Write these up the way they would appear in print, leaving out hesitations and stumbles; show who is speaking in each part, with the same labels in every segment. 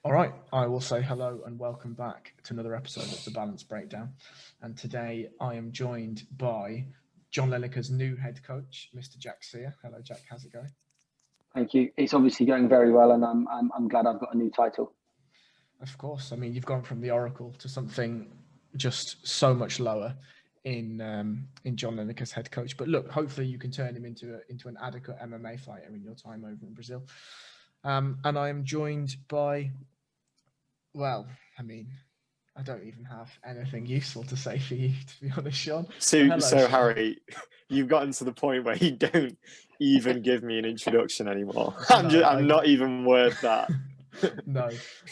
Speaker 1: All right, I will say hello and welcome back to another episode of The Balance Breakdown. And today I am joined by John Lineker's new head coach, Mr. Jack Sear. Hello, Jack. How's it going?
Speaker 2: Thank you. It's obviously going very well, and I'm glad I've got a new title.
Speaker 1: Of course. I mean, you've gone from the Oracle to something just so much lower in John Lineker's head coach. But look, hopefully you can turn him into an adequate MMA fighter in your time over in Brazil. And I am joined by. Well, I mean, I don't even have anything useful to say for you, to be honest, Sean.
Speaker 3: So
Speaker 1: Sean.
Speaker 3: Harry, you've gotten to the point where you don't even give me an introduction anymore. I'm not even worth that.
Speaker 1: No.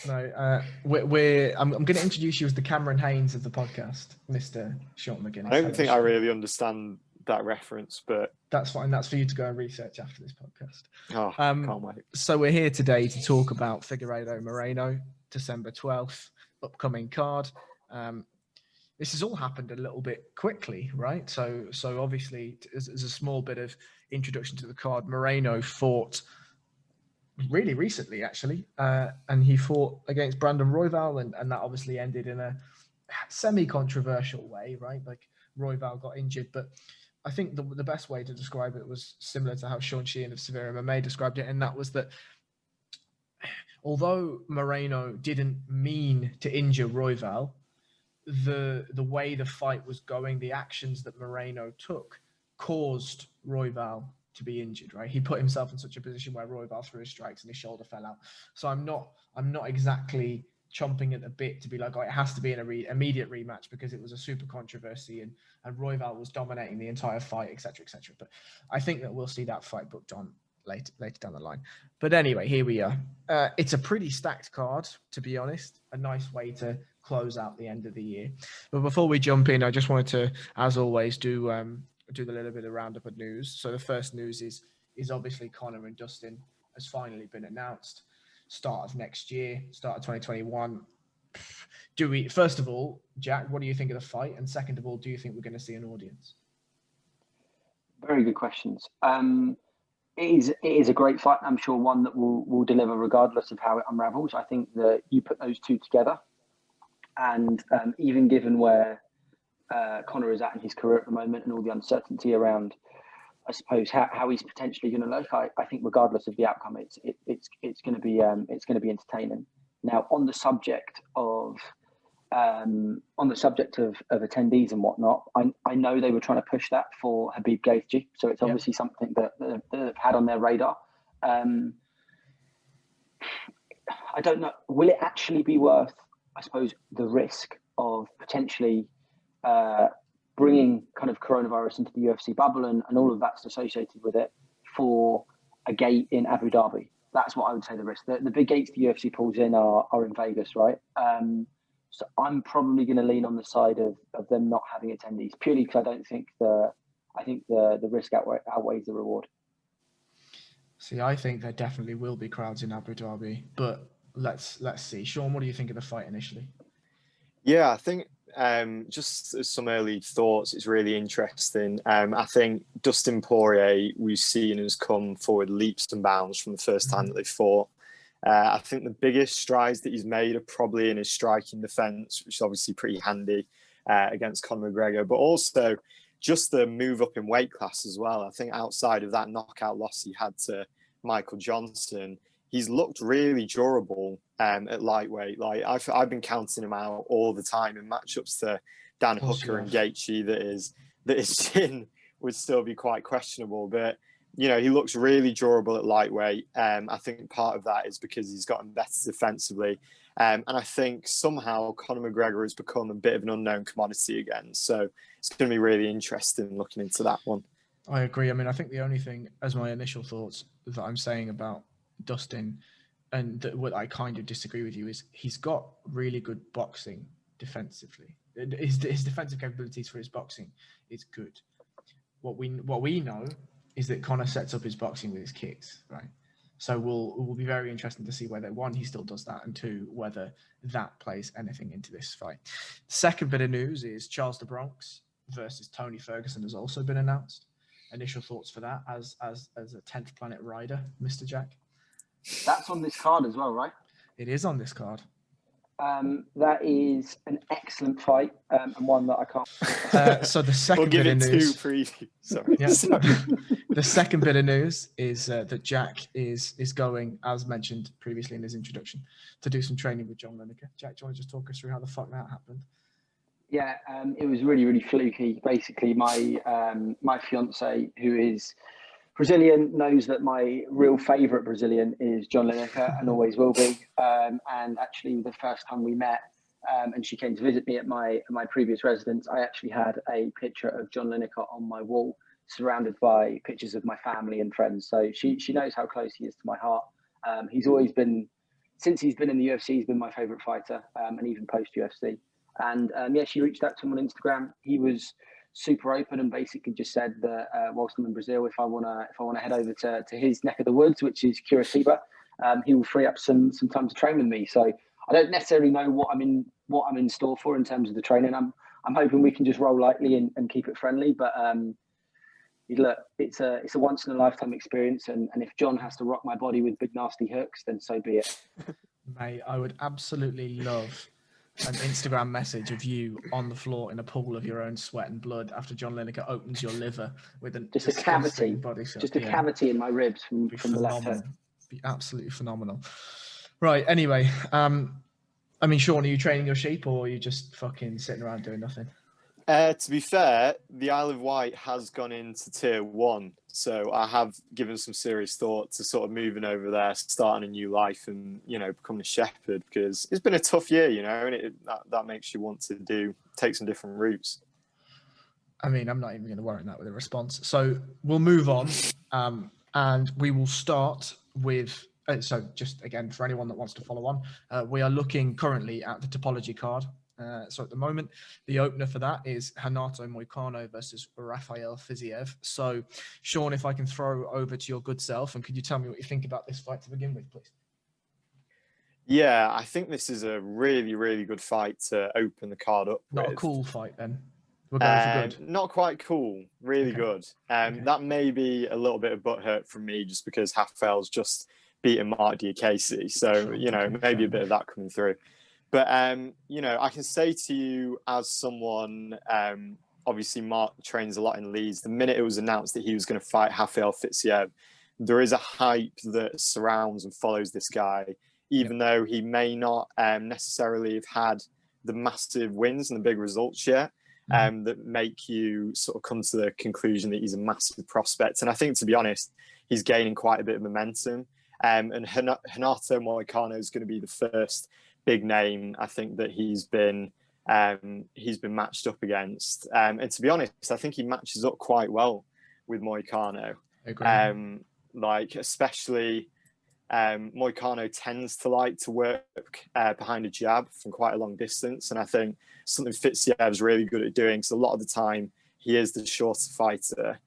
Speaker 1: I'm going to introduce you as the Cameron Haynes of the podcast, Mr. Sean McGuinness.
Speaker 3: I don't think I really understand that reference, but
Speaker 1: that's fine. That's for you to go and research after this podcast.
Speaker 3: Oh, can't wait.
Speaker 1: So we're here today to talk about Figueiredo Moreno, December 12th, upcoming card. This has all happened a little bit quickly, right? So obviously, as a small bit of introduction to the card, Moreno fought really recently, actually, and he fought against Brandon Royval, and that obviously ended in a semi-controversial way, right? Like Royval got injured, but I think the best way to describe it was similar to how Sean Sheehan of Severe MMA described it, and that was that although Moreno didn't mean to injure Royval, the way the fight was going, the actions that Moreno took caused Royval to be injured, right? He put himself in such a position where Royval threw his strikes and his shoulder fell out. So I'm not exactly chomping at the bit to be like, oh, it has to be an immediate rematch because it was a super controversy and Royval was dominating the entire fight, etc., etc. But I think that we'll see that fight booked on later down the line. But anyway, here we are. It's a pretty stacked card, to be honest. A nice way to close out the end of the year. But before we jump in, I just wanted to, as always, do the little bit of roundup of news. So the first news is obviously Conor and Dustin has finally been announced. Start of next year, start of 2021. First of all, Jack, what do you think of the fight? And second of all, do you think we're going to see an audience?
Speaker 2: Very good questions. It is a great fight. I'm sure one that will deliver regardless of how it unravels. I think that you put those two together, and even given where Conor is at in his career at the moment and all the uncertainty around, I suppose, how he's potentially going to look, I think regardless of the outcome, it's going to be entertaining. Now, on the subject of attendees and whatnot, I know they were trying to push that for Habib Gaethje, so it's obviously something that they've had on their radar. I don't know. Will it actually be worth, I suppose, the risk of potentially bringing kind of coronavirus into the UFC bubble and all of that's associated with it for a gate in Abu Dhabi? That's what I would say the risk. The big gates the UFC pulls in are in Vegas, right? So I'm probably going to lean on the side of them not having attendees, purely because I think the risk outweighs the reward.
Speaker 1: See, I think there definitely will be crowds in Abu Dhabi, but let's see. Sean, what do you think of the fight initially?
Speaker 3: Yeah, I think just some early thoughts. It's really interesting. I think Dustin Porier, we've seen, has come forward leaps and bounds from the first time that they fought. I think the biggest strides that he's made are probably in his striking defence, which is obviously pretty handy against Conor McGregor, but also just the move up in weight class as well. I think outside of that knockout loss he had to Michael Johnson, he's looked really durable at lightweight. Like I've been counting him out all the time in matchups to Dan Hooker and Gaethje that his chin would still be quite questionable, but you know, he looks really durable at lightweight. I think part of that is because he's gotten better defensively. And I think somehow Conor McGregor has become a bit of an unknown commodity again. So it's going to be really interesting looking into that one.
Speaker 1: I agree. I mean, I think the only thing, as my initial thoughts, that I'm saying about Dustin, and what I kind of disagree with you, is he's got really good boxing defensively. His defensive capabilities for his boxing is good. What we know is that Conor sets up his boxing with his kicks, right? So it will be very interesting to see whether, one, he still does that, and two, whether that plays anything into this fight. Second bit of news is Charles the Bronx versus Tony Ferguson has also been announced. Initial thoughts for that as a 10th Planet rider, Mr. Jack?
Speaker 2: That's on this card as well, right?
Speaker 1: It is on this card.
Speaker 2: That is an excellent fight, and one that I can't.
Speaker 1: So the second bit of news.
Speaker 3: Sorry.
Speaker 1: Yeah, the second bit of news is that Jack is going, as mentioned previously in his introduction, to do some training with John Lineker. Jack, do you want to just talk us through how the fuck that happened?
Speaker 2: Yeah, it was really, really fluky. Basically, my fiance, who is Brazilian, knows that my real favourite Brazilian is John Lineker and always will be. And actually, the first time we met, and she came to visit me at my previous residence, I actually had a picture of John Lineker on my wall, surrounded by pictures of my family and friends. So she knows how close he is to my heart. He's always been, since he's been in the UFC, he's been my favourite fighter, and even post UFC. And she reached out to him on Instagram. He was super open and basically just said that whilst I'm in Brazil, if I wanna head over to his neck of the woods, which is Curitiba, he will free up some time to train with me. So I don't necessarily know what I'm in store for in terms of the training. I'm hoping we can just roll lightly and keep it friendly. But look, it's a once in a lifetime experience, and if John has to rock my body with big nasty hooks, then so be it.
Speaker 1: Mate, I would absolutely love an Instagram message of you on the floor in a pool of your own sweat and blood after John Lineker opens your liver with a
Speaker 2: cavity,
Speaker 1: body shot.
Speaker 2: Just a cavity in my ribs from the left hook.
Speaker 1: Be absolutely phenomenal. Right. Anyway, I mean, Sean, are you training your sheep or are you just fucking sitting around doing nothing?
Speaker 3: To be fair, the Isle of Wight has gone into tier 1. So I have given some serious thought to sort of moving over there, starting a new life and, becoming a shepherd, because it's been a tough year, and that makes you want to take some different routes.
Speaker 1: I mean, I'm not even going to worry that with a response. So we'll move on and we will start with, so just again, for anyone that wants to follow on, we are looking currently at the topology card. So at the moment, the opener for that is Renato Moicano versus Rafeal Fiziev. So, Sean, if I can throw over to your good self, and could you tell me what you think about this fight to begin with, please?
Speaker 3: Yeah, I think this is a really, really good fight to open the card up
Speaker 1: Not
Speaker 3: with.
Speaker 1: A cool fight, then? We're going for good.
Speaker 3: Not quite cool. Really good. That may be a little bit of butthurt from me just because Rafeal's just beaten Mark Diakese. So, maybe a bit of that coming through. But, I can say to you as someone, obviously Mark trains a lot in Leeds. The minute it was announced that he was going to fight Rafeal Fiziev, there is a hype that surrounds and follows this guy, even though he may not necessarily have had the massive wins and the big results yet, that make you sort of come to the conclusion that he's a massive prospect. And I think, to be honest, he's gaining quite a bit of momentum. And Renato Moicano is going to be the first big name I think that he's been matched up against, and to be honest, I think he matches up quite well with Moicano. Especially Moicano tends to like to work behind a jab from quite a long distance, and I think something Fiziev's really good at doing, because a lot of the time he is the shorter fighter,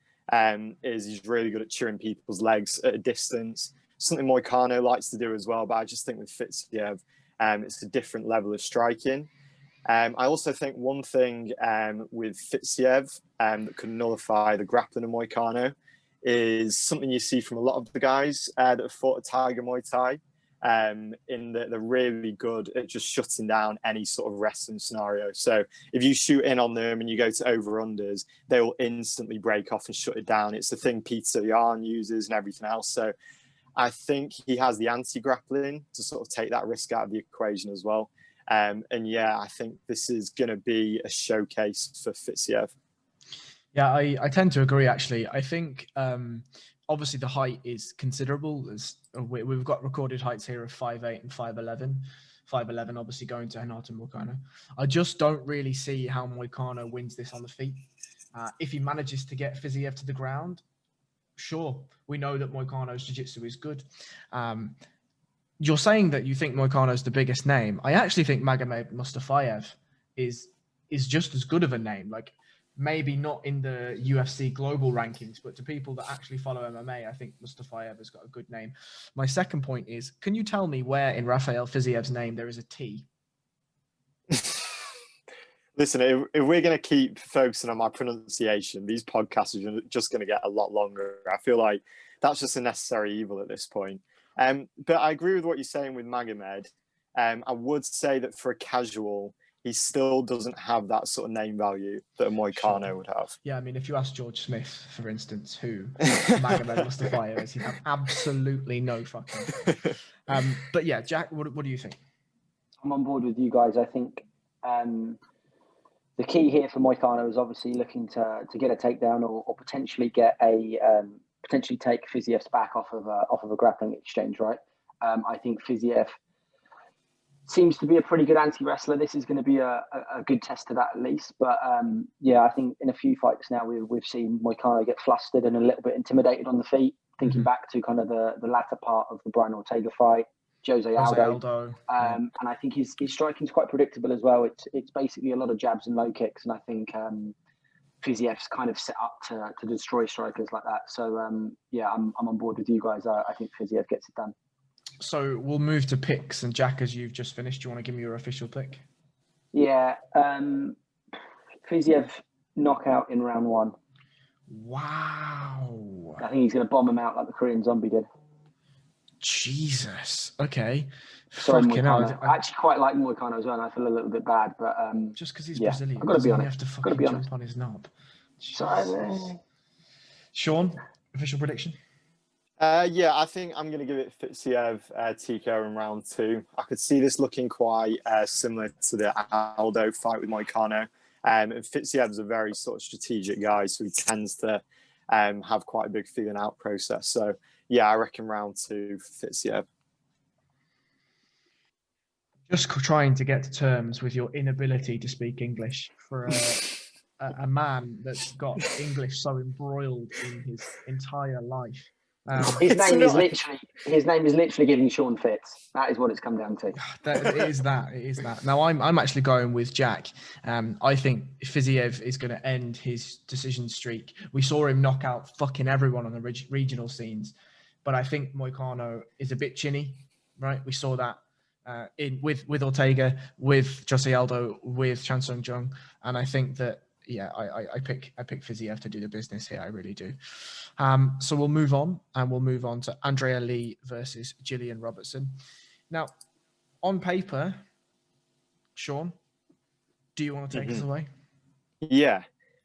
Speaker 3: is he's really good at chewing people's legs at a distance, something Moicano likes to do as well. But I just think with Fiziev, it's a different level of striking. I also think one thing with Fiziev that could nullify the grappling of Moicano is something you see from a lot of the guys that have fought at Tiger Muay Thai, in that they're really good at just shutting down any sort of wrestling scenario. So if you shoot in on them and you go to over-unders, they will instantly break off and shut it down. It's the thing Peter Yan uses and everything else. So I think he has the anti-grappling to sort of take that risk out of the equation as well. I think this is going to be a showcase for Fiziev.
Speaker 1: Yeah, I tend to agree, actually. I think, obviously, the height is considerable. We've got recorded heights here of 5'8" and 5'11". 5'11", obviously, going to Renato Moicano. I just don't really see how Moicano wins this on the feet. If he manages to get Fiziev to the ground, sure, we know that Moicano's jiu-jitsu is good. You're saying that you think Moicano's the biggest name. I actually think Magomed Mustafayev is just as good of a name. Like, maybe not in the UFC global rankings, but to people that actually follow MMA, I think Mustafayev has got a good name. My second point is, can you tell me where in Rafeal Fiziev's name there is a T?
Speaker 3: Listen, if we're going to keep focusing on my pronunciation, these podcasts are just going to get a lot longer. I feel like that's just a necessary evil at this point. But I agree with what you're saying with Magomed. I would say that for a casual, he still doesn't have that sort of name value that a Moicano would have.
Speaker 1: Yeah, I mean, if you ask George Smith, for instance, who Magomed Mustafayev is, he'd have absolutely no fucking clue. But yeah, Jack, what do you think?
Speaker 2: I'm on board with you guys. I think the key here for Moicano is obviously looking to get a takedown or potentially get potentially take Fiziev's back off of a grappling exchange, right? I think Fiziev seems to be a pretty good anti-wrestler. This is going to be a good test of that at least. But yeah, I think in a few fights now we've seen Moicano get flustered and a little bit intimidated on the feet. Thinking back to kind of the latter part of the Brian Ortega fight, Jose Aldo. And I think his striking is quite predictable as well. It's basically a lot of jabs and low kicks, and I think Fiziev's kind of set up to destroy strikers like that. So yeah, I'm on board with you guys. I think Fiziev gets it done.
Speaker 1: So we'll move to picks, and Jack, as you've just finished, do you want to give me your official pick?
Speaker 2: Yeah, Fiziev knockout in round 1.
Speaker 1: Wow.
Speaker 2: I think he's going to bomb him out like the Korean Zombie did.
Speaker 1: Jesus. Okay.
Speaker 2: Sorry,
Speaker 1: Fucking hell.
Speaker 2: I actually quite like Moicano as well, and I feel a little bit bad, but
Speaker 1: just because he's Brazilian,
Speaker 2: I've got to be honest.
Speaker 1: Have to fucking jump on his knob.
Speaker 2: Sorry.
Speaker 1: Sean, official prediction?
Speaker 3: Yeah, I think I'm going to give it Fiziev TKO in round 2. I could see this looking quite similar to the Aldo fight with Moicano. And Fiziev's a very sort of strategic guy, so he tends to have quite a big feeling out process. So yeah, I reckon round 2 for Fiziev.
Speaker 1: Just trying to get to terms with your inability to speak English for a man that's got English so embroiled in his entire life.
Speaker 2: His name is literally giving Sean fits. That is what it's come down to.
Speaker 1: It is that. Now I'm actually going with Jack. I think Fiziev is going to end his decision streak. We saw him knock out fucking everyone on the regional scenes, but I think Moicano is a bit chinny, right? We saw that with Ortega, with Jose Aldo, with Chan Sung Jung, and I think that. Yeah, I pick Fiziev to do the business here. I really do. So we'll move on to Andrea Lee versus Gillian Robertson. Now, on paper, Sean, do you want to take us away?
Speaker 3: Yeah.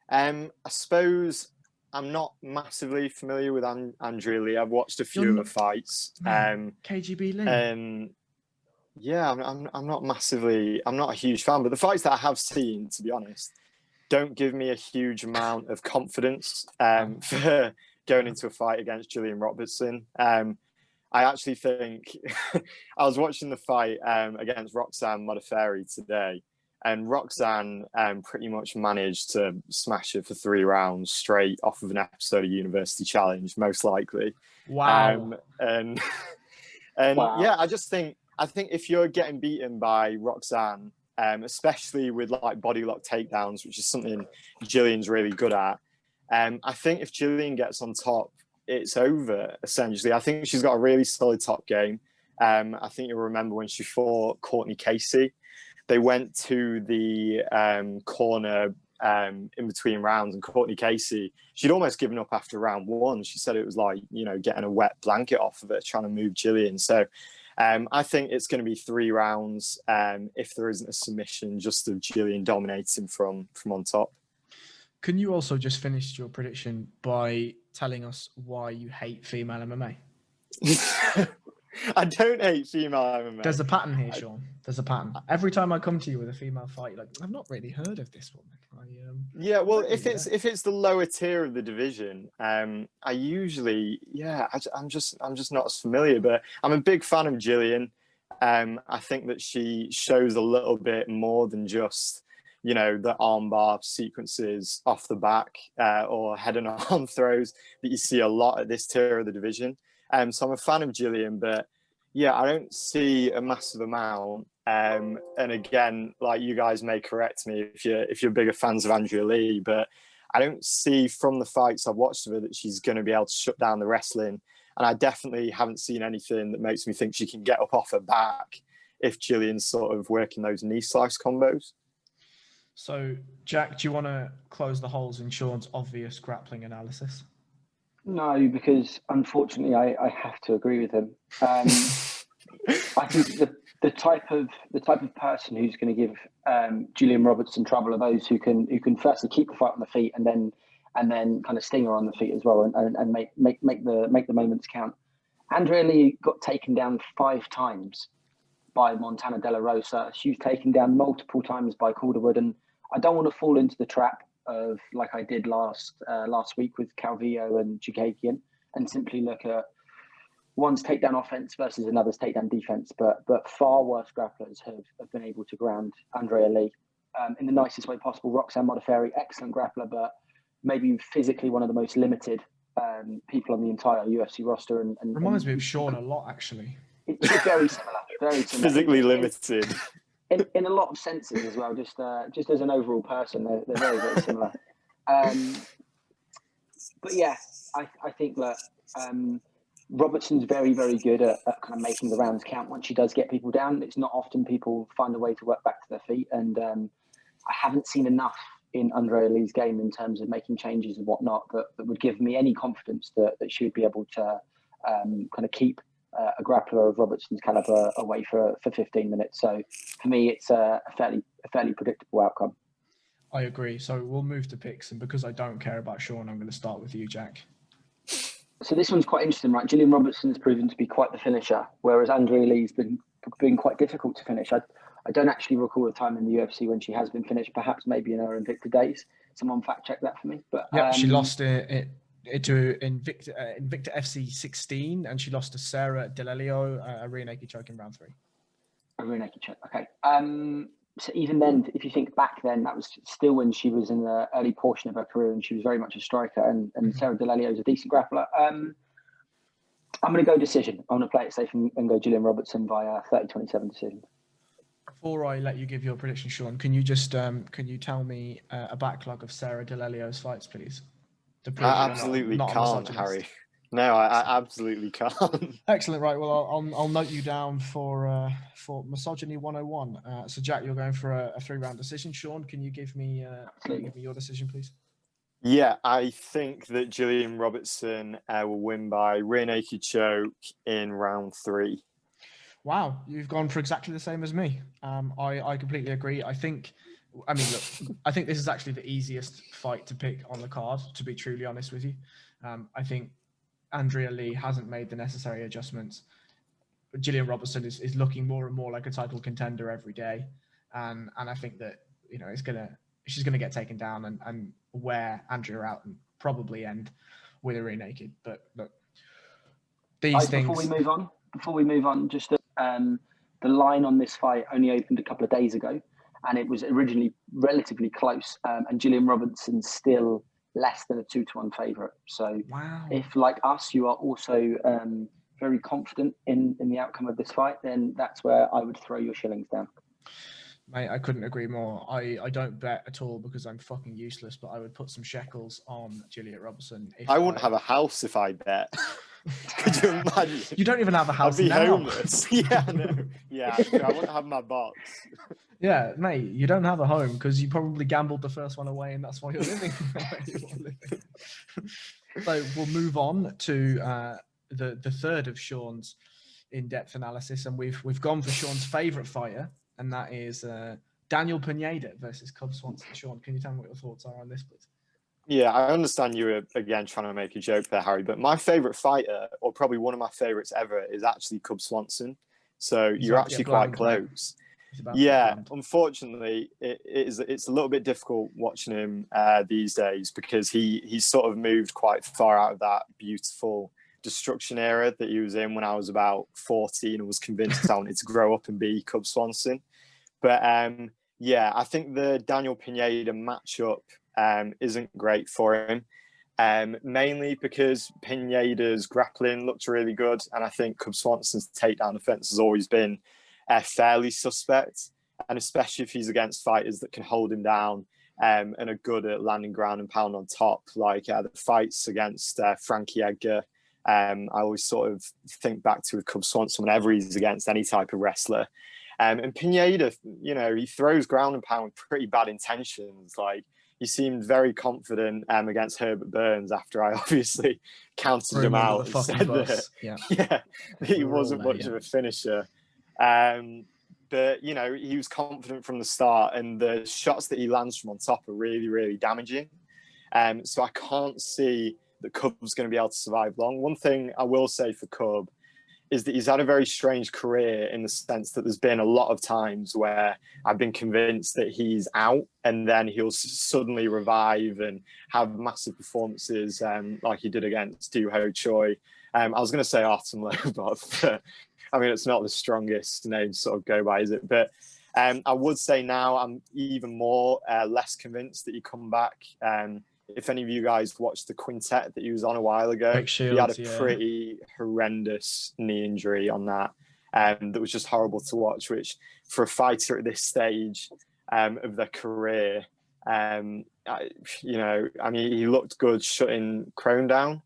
Speaker 3: I suppose I'm not massively familiar with Andrea Lee. I've watched a few of her fights.
Speaker 1: KGB Lee.
Speaker 3: Yeah, I'm not a huge fan, but the fights that I have seen, to be honest, don't give me a huge amount of confidence for going into a fight against Gillian Robertson. I actually think I was watching the fight against Roxanne Modafferi today, and Roxanne pretty much managed to smash her for 3 rounds straight off of an episode of University Challenge, most likely.
Speaker 1: Wow.
Speaker 3: Wow. Yeah, I think if you're getting beaten by Roxanne, especially with like body lock takedowns, which is something Gillian's really good at. I think if Gillian gets on top, it's over, essentially. I think she's got a really solid top game. I think you'll remember when she fought Courtney Casey, they went to the corner in between rounds, and Courtney Casey, she'd almost given up after round 1. She said it was like, getting a wet blanket off of it, trying to move Gillian. So I think it's going to be 3 rounds if there isn't a submission, just of Gillian dominating from on top.
Speaker 1: Can you also just finish your prediction by telling us why you hate female MMA?
Speaker 3: I don't hate female MMA.
Speaker 1: There's a pattern here, Sean. There's a pattern. Every time I come to you with a female fight, you're like, I've not really heard of this woman.
Speaker 3: Yeah, well, if it's the lower tier of the division, I usually, I'm just not as familiar. But I'm a big fan of Gillian. I think that she shows a little bit more than just, the armbar sequences off the back or head and arm throws that you see a lot at this tier of the division. So I'm a fan of Gillian, but yeah, I don't see a massive amount. And again, like, you guys may correct me if you're bigger fans of Andrea Lee, but I don't see from the fights I've watched of her that she's going to be able to shut down the wrestling. And I definitely haven't seen anything that makes me think she can get up off her back if Gillian's sort of working those knee slice combos.
Speaker 1: So, Jack, do you want to close the holes in Sean's obvious grappling analysis?
Speaker 2: No, because unfortunately I have to agree with him. I think the type of person who's going to give Gillian Robertson trouble are those who can firstly keep the fight on the feet and then kind of sting her on the feet as well and make the moments count. Andrea Lee got taken down 5 times by Montana De La Rosa. She was taken down multiple times by Calderwood, and I don't want to fall into the trap of like I did last week with Calvillo and Chikagian and simply look at one's takedown offense versus another's takedown defense. But far worse grapplers have been able to ground Andrea Lee in the nicest way possible. Roxanne Modafferi, excellent grappler, but maybe physically one of the most limited people on the entire UFC roster. And
Speaker 1: reminds me of Sean a lot, actually.
Speaker 2: It's very similar. Very similar.
Speaker 3: Physically limited.
Speaker 2: In a lot of senses as well. Just as an overall person, they're very, very similar. But yeah, I think that Robertson's very, very good at kind of making the rounds count once she does get people down. It's not often people find a way to work back to their feet, and I haven't seen enough in Andrea Lee's game in terms of making changes and whatnot that would give me any confidence that she would be able to kind of keep a grappler of Robertson's caliber away for 15 minutes. So for me, it's a fairly predictable outcome.
Speaker 1: I agree. So we'll move to picks, and because I don't care about Sean, I'm going to start with you, Jack.
Speaker 2: So this one's quite interesting, right? Gillian Robertson's proven to be quite the finisher, whereas Andrea Lee's been quite difficult to finish. I don't actually recall a time in the UFC when she has been finished. Perhaps maybe in her Invicta days. Someone fact check that for me. But
Speaker 1: yeah, she lost it to Invicta FC 16, and she lost to Sarah Delelio, a rear naked choke in round 3.
Speaker 2: A rear naked choke. Okay. So even then, if you think back then, that was still when she was in the early portion of her career, and she was very much a striker. And Sarah Delelio is a decent grappler. I'm going to go decision. I'm going to play it safe and go Gillian Robertson via 30-27 decision.
Speaker 1: Before I let you give your prediction, Sean, can you just tell me a backlog of Sarah Delelio's fights, please?
Speaker 3: I absolutely can't, Harry. No, I absolutely can't.
Speaker 1: Excellent. Right. Well, I'll note you down for misogyny 101. So Jack, you're going for a 3-round decision. Sean, can you give me your decision, please?
Speaker 3: Yeah, I think that Gillian Robertson will win by rear naked choke in round 3.
Speaker 1: Wow, you've gone for exactly the same as me. I completely agree. I think this is actually the easiest fight to pick on the card, to be truly honest with you. I think Andrea Lee hasn't made the necessary adjustments. But Gillian Robertson is looking more and more like a title contender every day. And I think that, she's gonna get taken down and wear Andrea out and probably end with a rear naked. But look,
Speaker 2: before we move on, just the line on this fight only opened a couple of days ago, and it was originally relatively close. And Gillian Robertson's still less than a 2-1 favourite. So
Speaker 1: wow.
Speaker 2: If, like us, you are also very confident in the outcome of this fight, then that's where I would throw your shillings down.
Speaker 1: Mate, I couldn't agree more. I don't bet at all because I'm fucking useless, but I would put some shekels on Gillian Robertson.
Speaker 3: I wouldn't have a house if I bet. Could you imagine?
Speaker 1: You don't even have a house.
Speaker 3: I'd be
Speaker 1: now.
Speaker 3: homeless. Yeah, no. Yeah, I wouldn't have my box.
Speaker 1: Yeah, mate, you don't have a home because you probably gambled the first one away, and that's why you're living. So we'll move on to the third of Sean's in-depth analysis, and we've gone for Sean's favourite fighter, and that is Daniel Pineda versus Cub Swanson. Sean, can you tell me what your thoughts are on this, please?
Speaker 3: Yeah, I understand you were, again, trying to make a joke there, Harry, but my favourite fighter, or probably one of my favourites ever, is actually Cub Swanson. So you're actually quite close. Yeah, unfortunately, it's a little bit difficult watching him these days because he's sort of moved quite far out of that beautiful destruction era that he was in when I was about 14 and was convinced I wanted to grow up and be Cub Swanson. But yeah, I think the Daniel Pineda matchup isn't great for him, mainly because Pineda's grappling looked really good, and I think Cub Swanson's takedown defense has always been fairly suspect, and especially if he's against fighters that can hold him down and are good at landing ground and pound on top, like the fights against Frankie Edgar. I always sort of think back to with Cub Swanson whenever he's against any type of wrestler. And Pineda, he throws ground and pound with pretty bad intentions. Like, he seemed very confident against Herbert Burns after I obviously counted him out and said that yeah, he wasn't much of a finisher. But, you know, he was confident from the start, and the shots that he lands from on top are really, really damaging. So I can't see that Cub's going to be able to survive long. One thing I will say for Cub is that he's had a very strange career in the sense that there's been a lot of times where I've been convinced that he's out and then he'll suddenly revive and have massive performances like he did against Du Ho Choi. I was going to say Artem Lobov, but I mean, it's not the strongest name to sort of go by, is it? But I would say now I'm even more less convinced that he come back. If any of you guys watched the quintet that he was on a while ago, he had a pretty horrendous knee injury on that that was just horrible to watch, which for a fighter at this stage of their career, you know, I mean, he looked good shutting Crone down,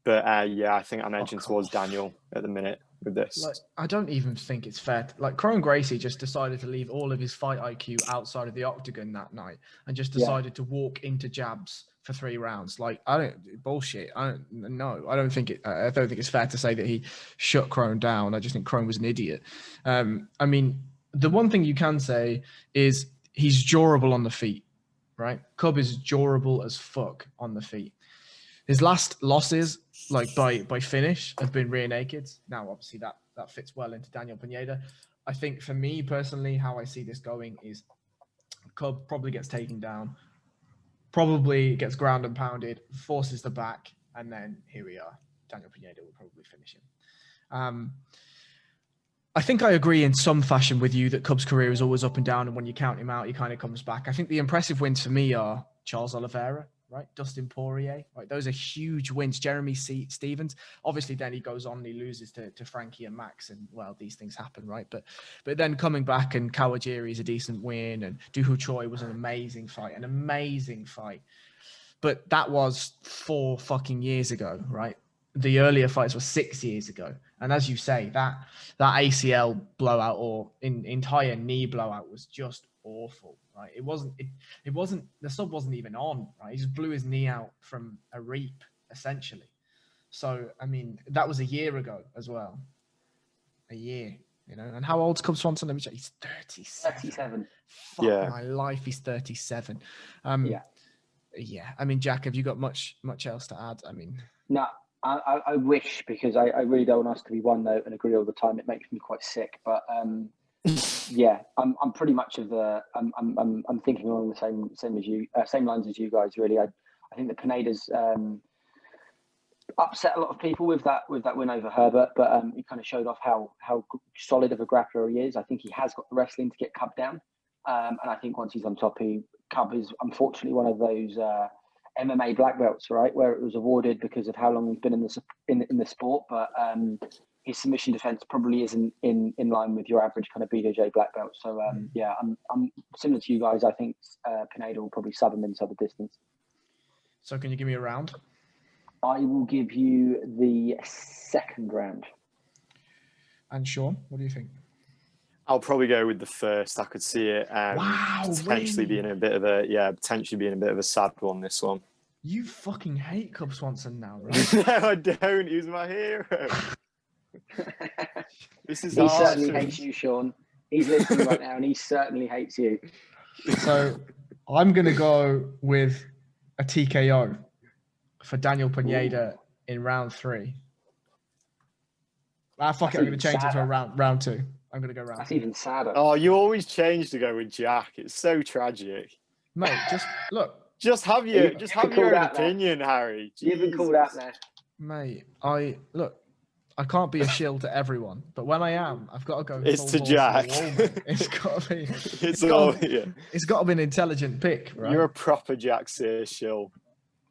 Speaker 3: but yeah, I think I'm edging towards Daniel at the minute with this.
Speaker 1: Like, I don't even think it's fair. Like, Crone Gracie just decided to leave all of his fight IQ outside of the octagon that night and just decided to walk into jabs for 3 rounds. Like, I don't think it's fair to say that he shut Crone down. I just think Crone was an idiot. I mean, the one thing you can say is he's durable on the feet, right? Cub is durable as fuck on the feet. His last losses, like by finish, have been rear nakeds. Now, obviously, that fits well into Daniel Pineda. I think for me personally, how I see this going is Cub probably gets taken down, probably gets ground and pounded, forces the back, and then here we are. Daniel Pineda will probably finish him. I think I agree in some fashion with you that Cub's career is always up and down, and when you count him out, he kind of comes back. I think the impressive wins for me are Charles Oliveira, right? Dustin Poirier, right? Those are huge wins. Jeremy Stevens, obviously then he goes on and he loses to Frankie and Max, and well, these things happen, right? But then coming back, and Kawajiri is a decent win, and Du Ho Choi was an amazing fight. But that was 4 fucking years ago, right? The earlier fights were 6 years ago. And as you say, that ACL blowout or entire knee blowout was just awful, right? It wasn't, the sub wasn't even on, right? He just blew his knee out from a reap, essentially. So, I mean, that was a year ago as well. A year, you know? And how old's Cub Swanson? Let me check. He's 37. Fuck my life, he's 37. Yeah. I mean, Jack, have you got much else to add? I mean...
Speaker 2: No, I wish, because I really don't want us to be one note and agree all the time. It makes me quite sick. But yeah, I'm pretty much of the I'm thinking along the same lines as you guys. Really, I think that Pineda's upset a lot of people with that win over Herbert, but he kind of showed off how solid of a grappler he is. I think he has got the wrestling to get Cub down, and I think once he's on top, Cub is unfortunately one of those MMA black belts, right, where it was awarded because of how long he's been in the sport, but his submission defense probably isn't in line with your average kind of BJJ black belt. So yeah, I'm similar to you guys. I think Pineda will probably sub him inside the distance.
Speaker 1: So can you give me a round?
Speaker 2: I will give you the second round.
Speaker 1: And Sean, what do you think?
Speaker 3: I'll probably go with the first. I could see it potentially being a bit of a sad one, this one.
Speaker 1: You fucking hate Cub Swanson now, right?
Speaker 3: No, I don't. He was my hero. This is
Speaker 2: he certainly hates you, Sean. He's listening right now, and he certainly hates you.
Speaker 1: So I'm going to go with a TKO for Daniel Pineda in round 3. Fuck it. I'm going to change it to a round 2. I'm going to go round 2.
Speaker 2: That's even sadder.
Speaker 3: Oh, you always change to go with Jack. It's so tragic.
Speaker 1: Mate, just look.
Speaker 3: Just have your own opinion, Harry.
Speaker 2: You've been called out there.
Speaker 1: Mate, I can't be a shield to everyone, but when I am, I've got to go.
Speaker 3: It's to Jack.
Speaker 1: It's got to be.
Speaker 3: It's got
Speaker 1: to be an intelligent pick, right?
Speaker 3: You're a proper Jack Sears shill.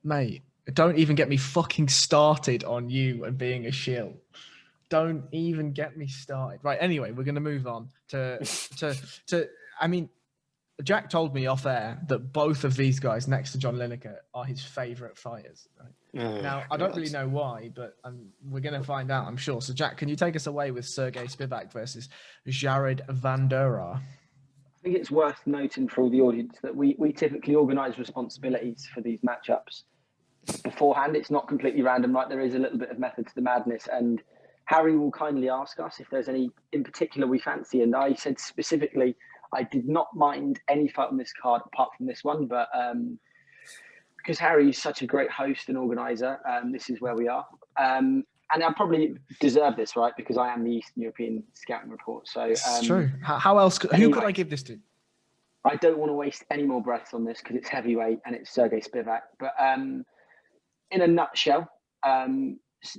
Speaker 1: Mate, don't even get me fucking started on you and being a shill. Don't even get me started. Right, anyway, we're going to move on to I mean, Jack told me off air that both of these guys next to John Lineker are his favourite fighters. Right? Now, I don't really know why, but we're going to find out, I'm sure. So, Jack, can you take us away with Sergey Spivak versus Jared Vanderaa?
Speaker 2: I think it's worth noting for all the audience that we typically organise responsibilities for these matchups beforehand. It's not completely random, right? There is a little bit of method to the madness, and Harry will kindly ask us if there's any in particular we fancy. And I said specifically, I did not mind any fight on this card apart from this one, but because Harry is such a great host and organizer, this is where we are. And I probably deserve this, right? Because I am the Eastern European scouting report. So
Speaker 1: it's true. How else? Who could I give this to?
Speaker 2: I don't want to waste any more breaths on this because it's heavyweight and it's Sergey Spivak. But in a nutshell,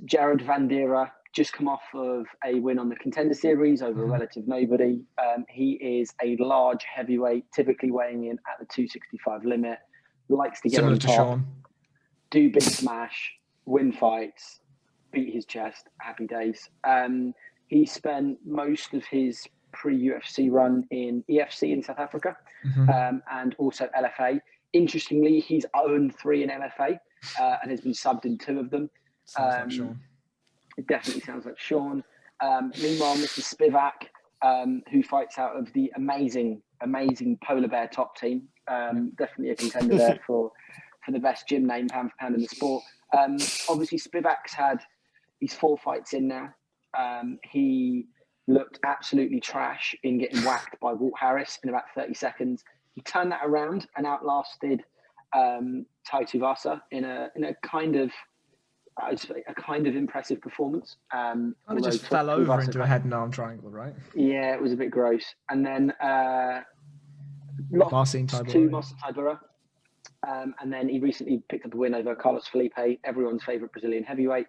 Speaker 2: Jared Vanderaa just come off of a win on the Contender Series over a relative nobody. He is a large heavyweight, typically weighing in at the 265 limit. Likes to get
Speaker 1: Similar
Speaker 2: on
Speaker 1: to
Speaker 2: top,
Speaker 1: Sean.
Speaker 2: do big smash, win fights, beat his chest. Happy days. He spent most of his pre-UFC run in EFC in South Africa, and also LFA. Interestingly, he's 0-3 in LFA and has been subbed in 2 of them.
Speaker 1: Sounds like Sean.
Speaker 2: It definitely sounds like Sean. Meanwhile, Mr. Spivak, who fights out of the amazing Polar Bear top team, definitely a contender there for the best gym name pound for pound in the sport. Obviously, Spivak's had these 4 fights in now. He looked absolutely trash in getting whacked by Walt Harris in about 30 seconds. He turned that around and outlasted Tai Tuivasa in a kind of impressive performance.
Speaker 1: And it just fell over into a head and arm triangle, right?
Speaker 2: Yeah, it was a bit gross. And then lost
Speaker 1: Marcin
Speaker 2: to
Speaker 1: Tybura.
Speaker 2: Marcin Tybura. And then he recently picked up a win over Carlos Felipe, everyone's favourite Brazilian heavyweight.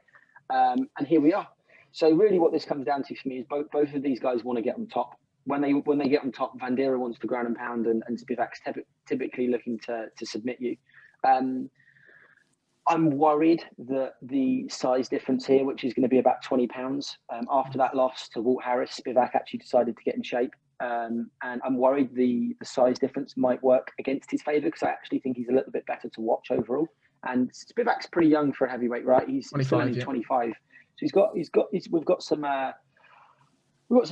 Speaker 2: And here we are. So really what this comes down to for me is both of these guys want to get on top. When they get on top, Vanderaa wants to ground and pound, and Spivak's typically looking to submit you. I'm worried that the size difference here, which is going to be about 20 pounds, after that loss to Walt Harris, Spivak actually decided to get in shape. And I'm worried the size difference might work against his favour, because I actually think he's a little bit better to watch overall. And Spivak's pretty young for a heavyweight, right? He's still only 25. So we've got some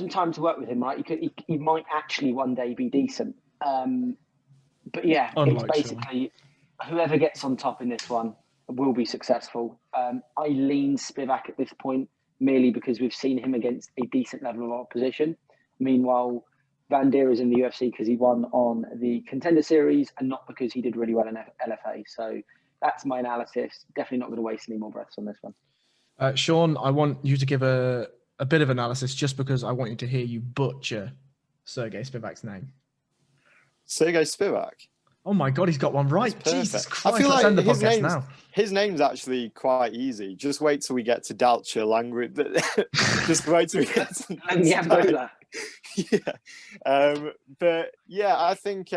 Speaker 2: time to work with him, right? He might actually one day be decent. But yeah,
Speaker 1: Unlike
Speaker 2: it's basically whoever gets on top in this one will be successful. I lean Spivak at this point merely because we've seen him against a decent level of opposition. Meanwhile, Vanderaa is in the UFC because he won on the Contender Series and not because he did really well in LFA. So that's my analysis. Definitely not going to waste any more breaths on this one.
Speaker 1: Sean, I want you to give a bit of analysis just because I want you to hear you butcher Sergey Spivak's name.
Speaker 3: Sergey Spivak.
Speaker 1: Oh my God, he's got one right. Jesus Christ,
Speaker 3: I feel like
Speaker 1: end the podcast now.
Speaker 3: His name's actually quite easy. Just wait till we get to Dalcha language. Just wait till we get to but yeah, I think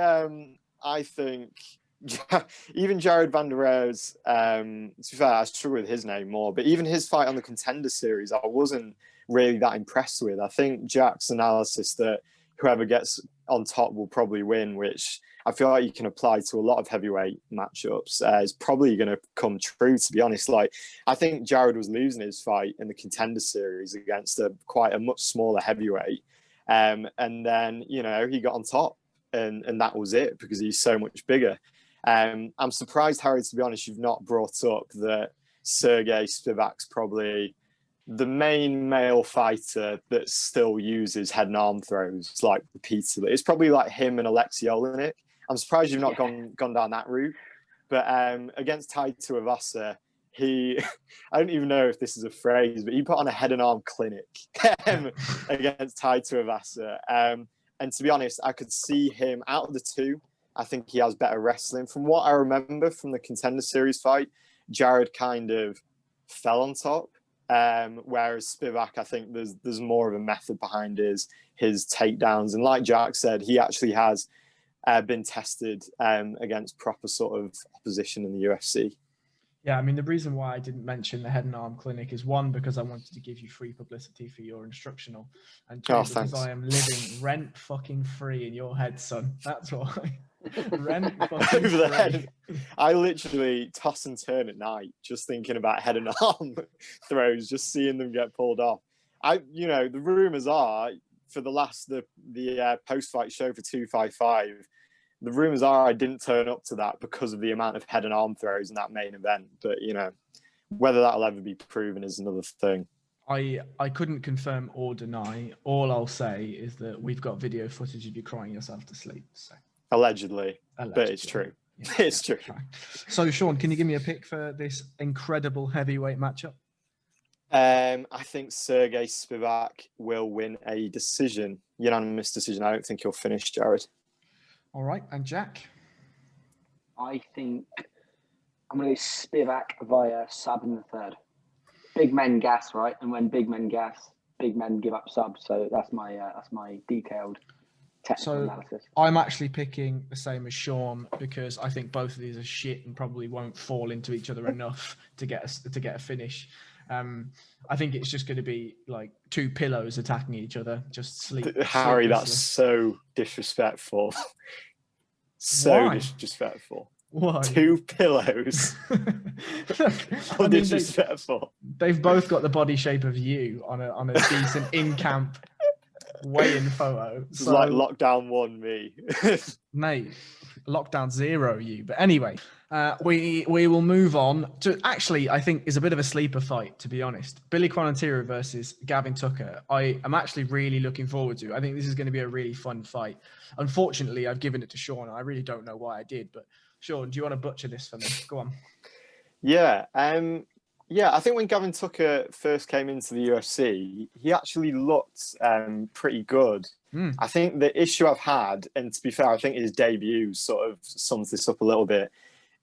Speaker 3: even Jared Vanderea's, to be fair, I struggle with his name more, but even his fight on the Contender Series, I wasn't really that impressed with. I think Jack's analysis that whoever gets on top will probably win, which I feel like you can apply to a lot of heavyweight matchups, is probably going to come true, to be honest. Like, I think Jared was losing his fight in the Contender Series against quite a much smaller heavyweight. And then, he got on top and that was it because he's so much bigger. I'm surprised, Harry, to be honest, you've not brought up that Sergey Spivak's probably the main male fighter that still uses head and arm throws like repeatedly. It's probably like him and Alexei Olenek. I'm surprised you've not gone down that route. But against Tai Tuivasa, I don't even know if this is a phrase, but he put on a head and arm clinic against Tai Tuivasa. And to be honest, I could see him out of the two. I think he has better wrestling. From what I remember from the Contender Series fight, Jared kind of fell on top. Whereas Spivak, I think there's more of a method behind his takedowns. And like Jack said, he actually has been tested against proper sort of opposition in the UFC.
Speaker 1: Yeah, I mean, the reason why I didn't mention the head and arm clinic is one, because I wanted to give you free publicity for your instructional. And two, because
Speaker 3: thanks.
Speaker 1: I am living rent fucking free in your head, son. That's why. Rent fucking
Speaker 3: Over the
Speaker 1: free.
Speaker 3: head. I literally toss and turn at night just thinking about head and arm throws, just seeing them get pulled off. The rumours are for the post-fight show for 255, the rumours are I didn't turn up to that because of the amount of head and arm throws in that main event. But, you know, whether that'll ever be proven is another thing.
Speaker 1: I couldn't confirm or deny. All I'll say is that we've got video footage of you crying yourself to sleep. So.
Speaker 3: Allegedly, but it's true. Yeah, it's true.
Speaker 1: Right. So, Sean, can you give me a pick for this incredible heavyweight matchup?
Speaker 3: I think Sergey Spivak will win a decision, unanimous decision. I don't think he'll finish, Jared.
Speaker 1: All right, and Jack?
Speaker 2: I think I'm going to go Spivak via sub in the third. Big men gas, right? And when big men gas, big men give up subs. So that's my detailed technical analysis.
Speaker 1: I'm actually picking the same as Sean because I think both of these are shit and probably won't fall into each other enough to get a finish. I think it's just going to be like two pillows attacking each other, just sleep.
Speaker 3: Harry, that's so disrespectful. Disrespectful.
Speaker 1: Why?
Speaker 3: Two pillows. Look, disrespectful.
Speaker 1: They've both got the body shape of you on a decent in-camp weigh-in photo.
Speaker 3: It's like lockdown 1 me.
Speaker 1: Mate, lockdown 0 you. But anyway, we will move on to actually I think is a bit of a sleeper fight, to be honest. Billy Quarantillo versus Gavin Tucker. I am actually really looking forward to. I think this is going to be a really fun fight. Unfortunately, I've given it to Sean. I really don't know why I did, but Sean, do you want to butcher this for me? Go on.
Speaker 3: Yeah. I think when Gavin Tucker first came into the UFC, he actually looked pretty good. I think the issue I've had, and to be fair, I think his debut sort of sums this up a little bit,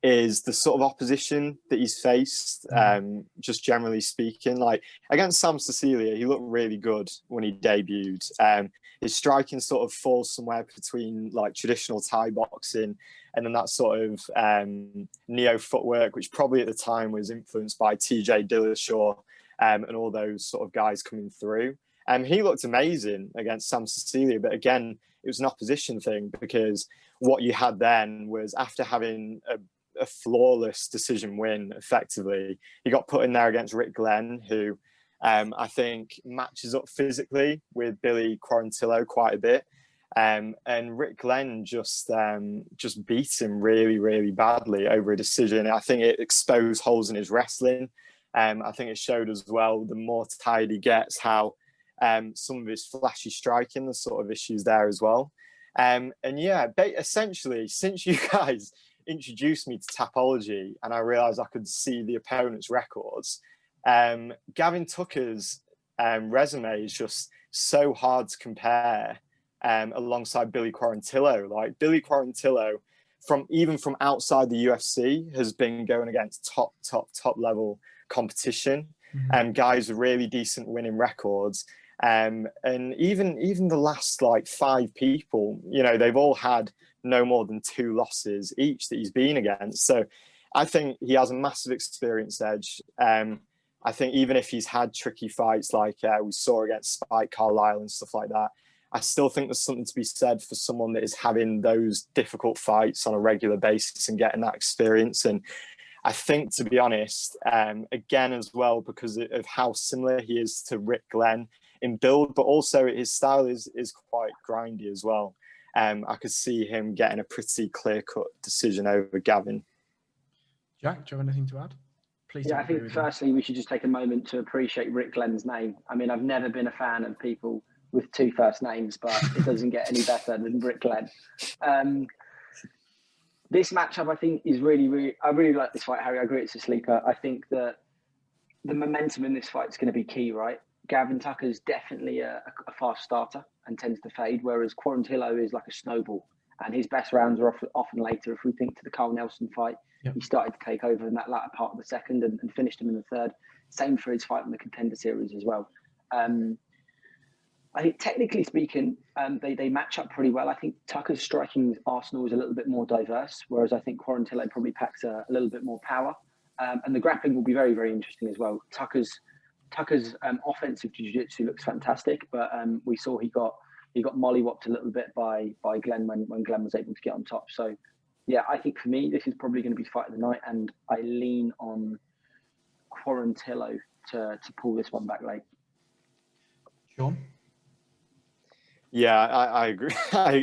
Speaker 3: is the sort of opposition that he's faced, just generally speaking. Like against Sam Cecilia, he looked really good when he debuted. His striking sort of falls somewhere between like traditional Thai boxing and then that sort of neo footwork, which probably at the time was influenced by TJ Dillashaw and all those sort of guys coming through. He looked amazing against Sam Cecilia, but again, it was an opposition thing because what you had then was after having a flawless decision win, effectively, he got put in there against Rick Glenn, who I think matches up physically with Billy Quarantillo quite a bit. And Rick Glenn just beat him really, really badly over a decision. I think it exposed holes in his wrestling. I think it showed as well, the more tired he gets, how some of his flashy striking, the sort of issues there as well. Essentially, since you guys introduced me to Tapology and I realised I could see the opponent's records, Gavin Tucker's resume is just so hard to compare alongside Billy Quarantillo. Like Billy Quarantillo, even from outside the UFC, has been going against top level competition and guys with really decent winning records. And even the last like 5 people, they've all had no more than 2 losses each that he's been against. So I think he has a massive experience edge. I think even if he's had tricky fights like we saw against Spike Carlisle and stuff like that, I still think there's something to be said for someone that is having those difficult fights on a regular basis and getting that experience. And I think, to be honest, again as well, because of how similar he is to Rick Glenn in build, but also his style is quite grindy as well. I could see him getting a pretty clear-cut decision over Gavin.
Speaker 1: Jack, do you have anything to add? Please.
Speaker 2: Yeah, I think firstly we should just take a moment to appreciate Rick Glenn's name. I mean, I've never been a fan of people with 2 first names, but it doesn't get any better than Rick Glenn. This matchup, I think, is really, I really like this fight, Harry. I agree it's a sleeper. I think that the momentum in this fight is going to be key, right? Gavin Tucker's definitely a fast starter and tends to fade, whereas Quarantillo is like a snowball, and his best rounds are often later. If we think to the Carl Nelson fight, he started to take over in that latter part of the second and finished him in the third. Same for his fight in the Contender Series as well. I think technically speaking, they match up pretty well. I think Tucker's striking arsenal is a little bit more diverse, whereas I think Quarantillo probably packs a little bit more power. And the grappling will be very, very interesting as well. Tucker's offensive jiu-jitsu looks fantastic, but we saw he got mollywopped a little bit by Glenn when Glenn was able to get on top. So, yeah, I think for me, this is probably going to be fight of the night, and I lean on Quarantillo to pull this one back late.
Speaker 1: Sean?
Speaker 3: Yeah, I agree.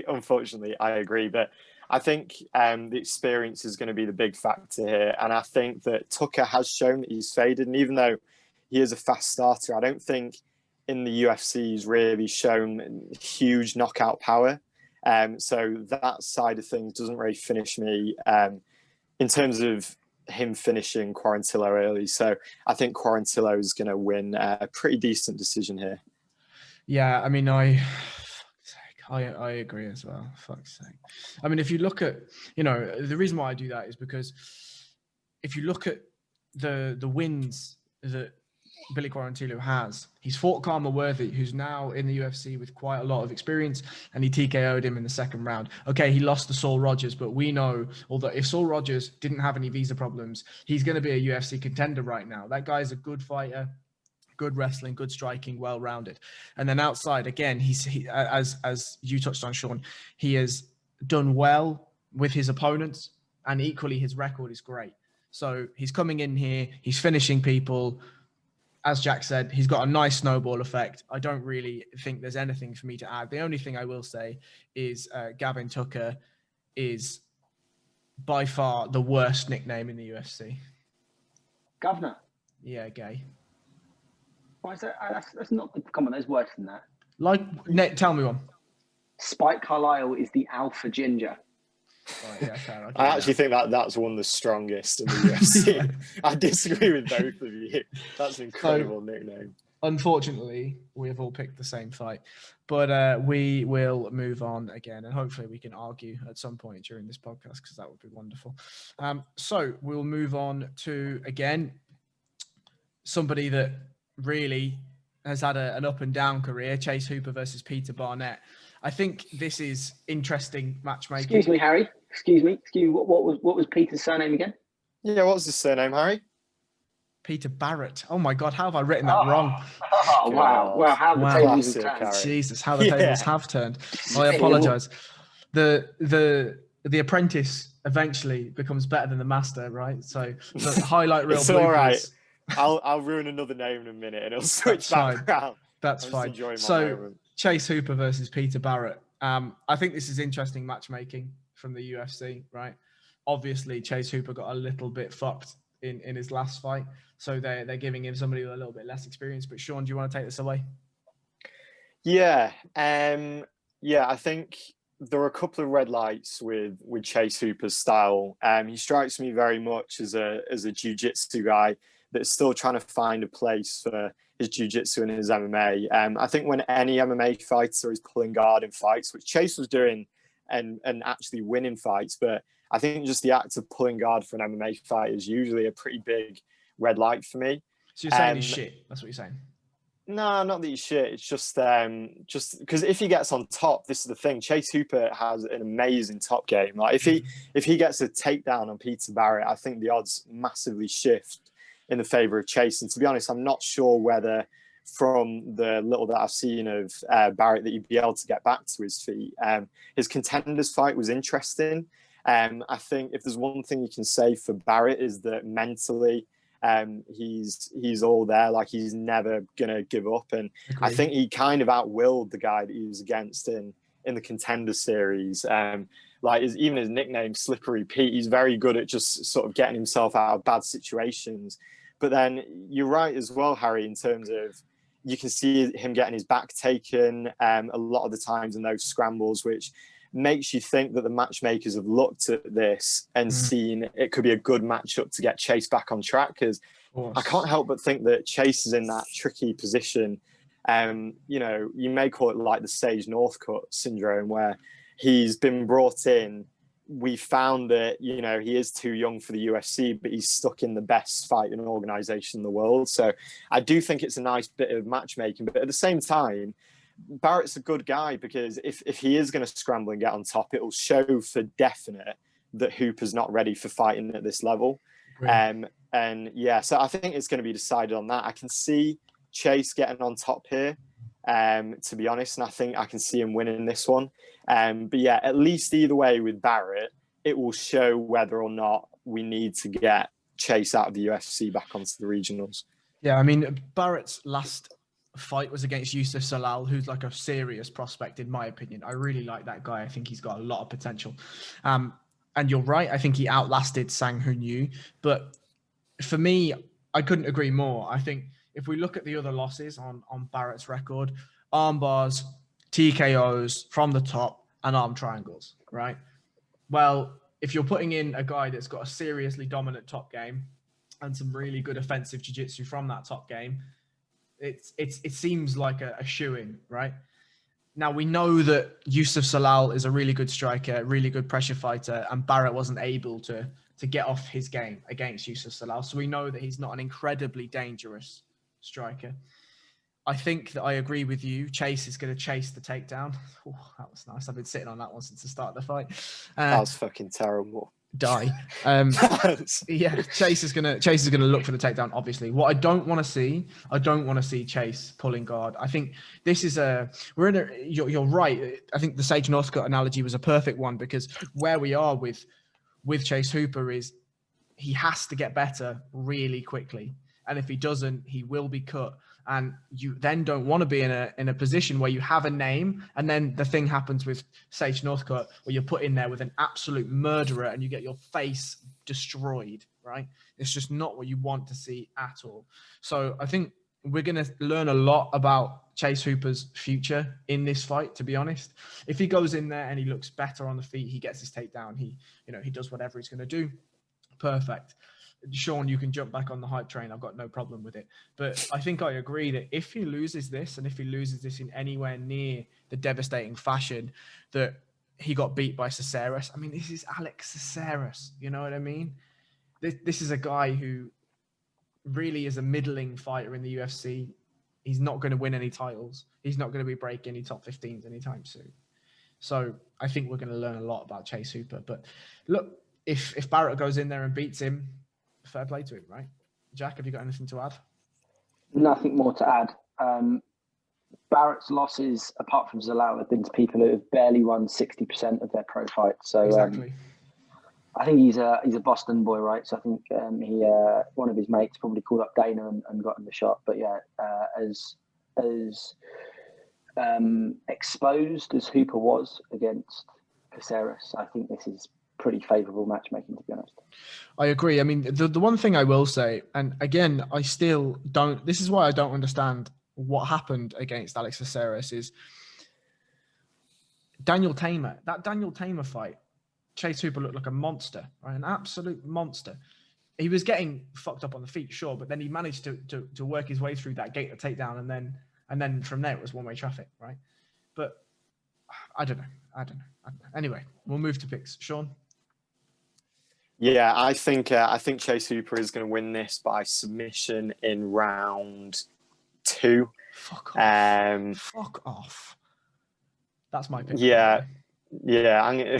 Speaker 3: Unfortunately, I agree. But I think the experience is going to be the big factor here. And I think that Tucker has shown that he's faded. And even though he is a fast starter, I don't think in the UFC he's really shown huge knockout power. So that side of things doesn't really finish me in terms of him finishing Quarantillo early. So I think Quarantillo is going to win a pretty decent decision here.
Speaker 1: Yeah, I mean, I agree as well. Fuck's sake. I mean, if you look at, the reason why I do that is because if you look at the wins that Billy Quarantillo has, he's fought Karma Worthy, who's now in the UFC with quite a lot of experience, and he TKO'd him in the second round. Okay, he lost to Saul Rogers, but we know, although if Saul Rogers didn't have any visa problems, he's going to be a UFC contender right now. That guy's a good fighter. Good wrestling, good striking, well-rounded. And then outside, again, he as you touched on, Sean, he has done well with his opponents, and equally his record is great. So he's coming in here, he's finishing people. As Jack said, he's got a nice snowball effect. I don't really think there's anything for me to add. The only thing I will say is Gavin Tucker is by far the worst nickname in the UFC.
Speaker 2: Governor?
Speaker 1: Yeah, gay.
Speaker 2: Why is that? That's not. Come on, there's worse than that.
Speaker 1: Tell me one.
Speaker 2: Spike Carlisle is the alpha ginger.
Speaker 1: Right, yeah, fair,
Speaker 3: I actually think that's one of the strongest in the UFC.
Speaker 1: Yeah.
Speaker 3: I disagree with both of you. That's an incredible nickname.
Speaker 1: Unfortunately, we have all picked the same fight, but we will move on again, and hopefully we can argue at some point during this podcast, because that would be wonderful. So we'll move on to, again, somebody that really has had an up and down career, Chase Hooper versus Peter Barnett. I think this is interesting matchmaking.
Speaker 2: Excuse me, Harry. Excuse me. What was Peter's surname again?
Speaker 3: Yeah, what was his surname, Harry?
Speaker 1: Peter Barrett. Oh my God, how have I written that wrong?
Speaker 2: Oh, wow. How the tables have turned.
Speaker 1: Jesus, how the tables have turned. Well, I apologize. The apprentice eventually becomes better than the master, right? So the highlight reel.
Speaker 3: It's all right. I'll ruin another name in a minute and it'll switch back around.
Speaker 1: That's fine. So Chase Hooper versus Peter Barrett. I think this is interesting matchmaking from the UFC, right? Obviously, Chase Hooper got a little bit fucked in his last fight, so they're giving him somebody with a little bit less experience. But Sean, do you want to take this away?
Speaker 3: Yeah, I think there are a couple of red lights with Chase Hooper's style. He strikes me very much as a jiu-jitsu guy that's still trying to find a place for his jiu-jitsu and his MMA. I think when any MMA fighter is pulling guard in fights, which Chase was doing and actually winning fights, but I think just the act of pulling guard for an MMA fight is usually a pretty big red light for me.
Speaker 1: So you're saying he's shit? That's what you're saying?
Speaker 3: No, not that he's shit. It's just because if he gets on top, this is the thing. Chase Hooper has an amazing top game. Like if he gets a takedown on Peter Barrett, I think the odds massively shift in the favor of Chase. And to be honest, I'm not sure whether from the little that I've seen of Barrett that he'd be able to get back to his feet. His contenders fight was interesting. I think if there's one thing you can say for Barrett is that mentally he's all there. Like he's never gonna give up, and
Speaker 1: Agreed.
Speaker 3: I think he kind of outwilled the guy that he was against in the contender series. Even his nickname Slippery Pete, he's very good at just sort of getting himself out of bad situations. But then you're right as well, Harry, in terms of you can see him getting his back taken a lot of the times in those scrambles, which makes you think that the matchmakers have looked at this and seen it could be a good matchup to get Chase back on track. Because I can't help but think that Chase is in that tricky position. You may call it like the Sage Northcutt syndrome, where he's been brought in. We found that, he is too young for the UFC, but he's stuck in the best fighting organization in the world. So I do think it's a nice bit of matchmaking, but at the same time, Barrett's a good guy, because if he is going to scramble and get on top, it will show for definite that Hooper's not ready for fighting at this level. So I think it's going to be decided on that. I can see Chase getting on top here, to be honest, and I think I can see him winning this one. But yeah, at least either way with Barrett, it will show whether or not we need to get Chase out of the UFC back onto the regionals.
Speaker 1: Yeah, I mean, Barrett's last fight was against Yusuf Salal, who's like a serious prospect in my opinion. I really like that guy. I think he's got a lot of potential. And you're right. I think he outlasted Sang Hun-Yu. But for me, I couldn't agree more. I think if we look at the other losses on Barrett's record, arm bars, TKOs from the top, and arm triangles, right? Well, if you're putting in a guy that's got a seriously dominant top game and some really good offensive jiu-jitsu from that top game, it seems like a shoo-in, right? Now, we know that Yusuf Salal is a really good striker, really good pressure fighter, and Barrett wasn't able to get off his game against Yusuf Salal. So we know that he's not an incredibly dangerous striker. I think that I agree with you. Chase is going to chase the takedown. Oh, that was nice. I've been sitting on that one since the start of the fight.
Speaker 3: That was fucking terrible.
Speaker 1: Die. Yeah, Chase is gonna look for the takedown. Obviously, what I don't want to see Chase pulling guard. I think this is you're right. I think the Sage Northcutt analogy was a perfect one, because where we are with Chase Hooper is he has to get better really quickly, and if he doesn't, he will be cut. And you then don't want to be in a position where you have a name and then the thing happens with Sage Northcutt where you're put in there with an absolute murderer and you get your face destroyed, right? It's just not what you want to see at all. So I think we're going to learn a lot about Chase Hooper's future in this fight, to be honest. If he goes in there and he looks better on the feet, he gets his takedown, he does whatever he's going to do, perfect. Sean, you can jump back on the hype train. I've got no problem with it. But I think I agree that if he loses this, and if he loses this in anywhere near the devastating fashion that he got beat by Caceres, I mean, this is Alex Caceres. You know what I mean? This is a guy who really is a middling fighter in the UFC. He's not going to win any titles. He's not going to be breaking any top 15s anytime soon. So I think we're going to learn a lot about Chase Hooper. But look, if Barrett goes in there and beats him, fair play to him, right? Jack, have you got anything to add?
Speaker 2: Nothing more to add. Barrett's losses, apart from Zalal, have been to people who have barely won 60% of their pro fights. So
Speaker 1: exactly.
Speaker 2: I think he's a Boston boy, right? So I think one of his mates probably called up Gane and got him the shot. But yeah, as exposed as Hooper was against Caceres, I think this is pretty favourable matchmaking, to be honest.
Speaker 1: I agree. I mean, the one thing I will say, and again, I still don't, this is why I don't understand what happened against Alex Caceres, is Daniel Tamer. That Daniel Tamer fight, Chase Hooper looked like a monster, right? An absolute monster. He was getting fucked up on the feet, sure, but then he managed to work his way through that gate to takedown, and then from there it was one-way traffic, right? But I don't know. Anyway, we'll move to picks. Sean?
Speaker 3: Yeah, I think Chase Hooper is going to win this by submission in round 2.
Speaker 1: Fuck off. Fuck off. That's my pick.
Speaker 3: Yeah, I'm going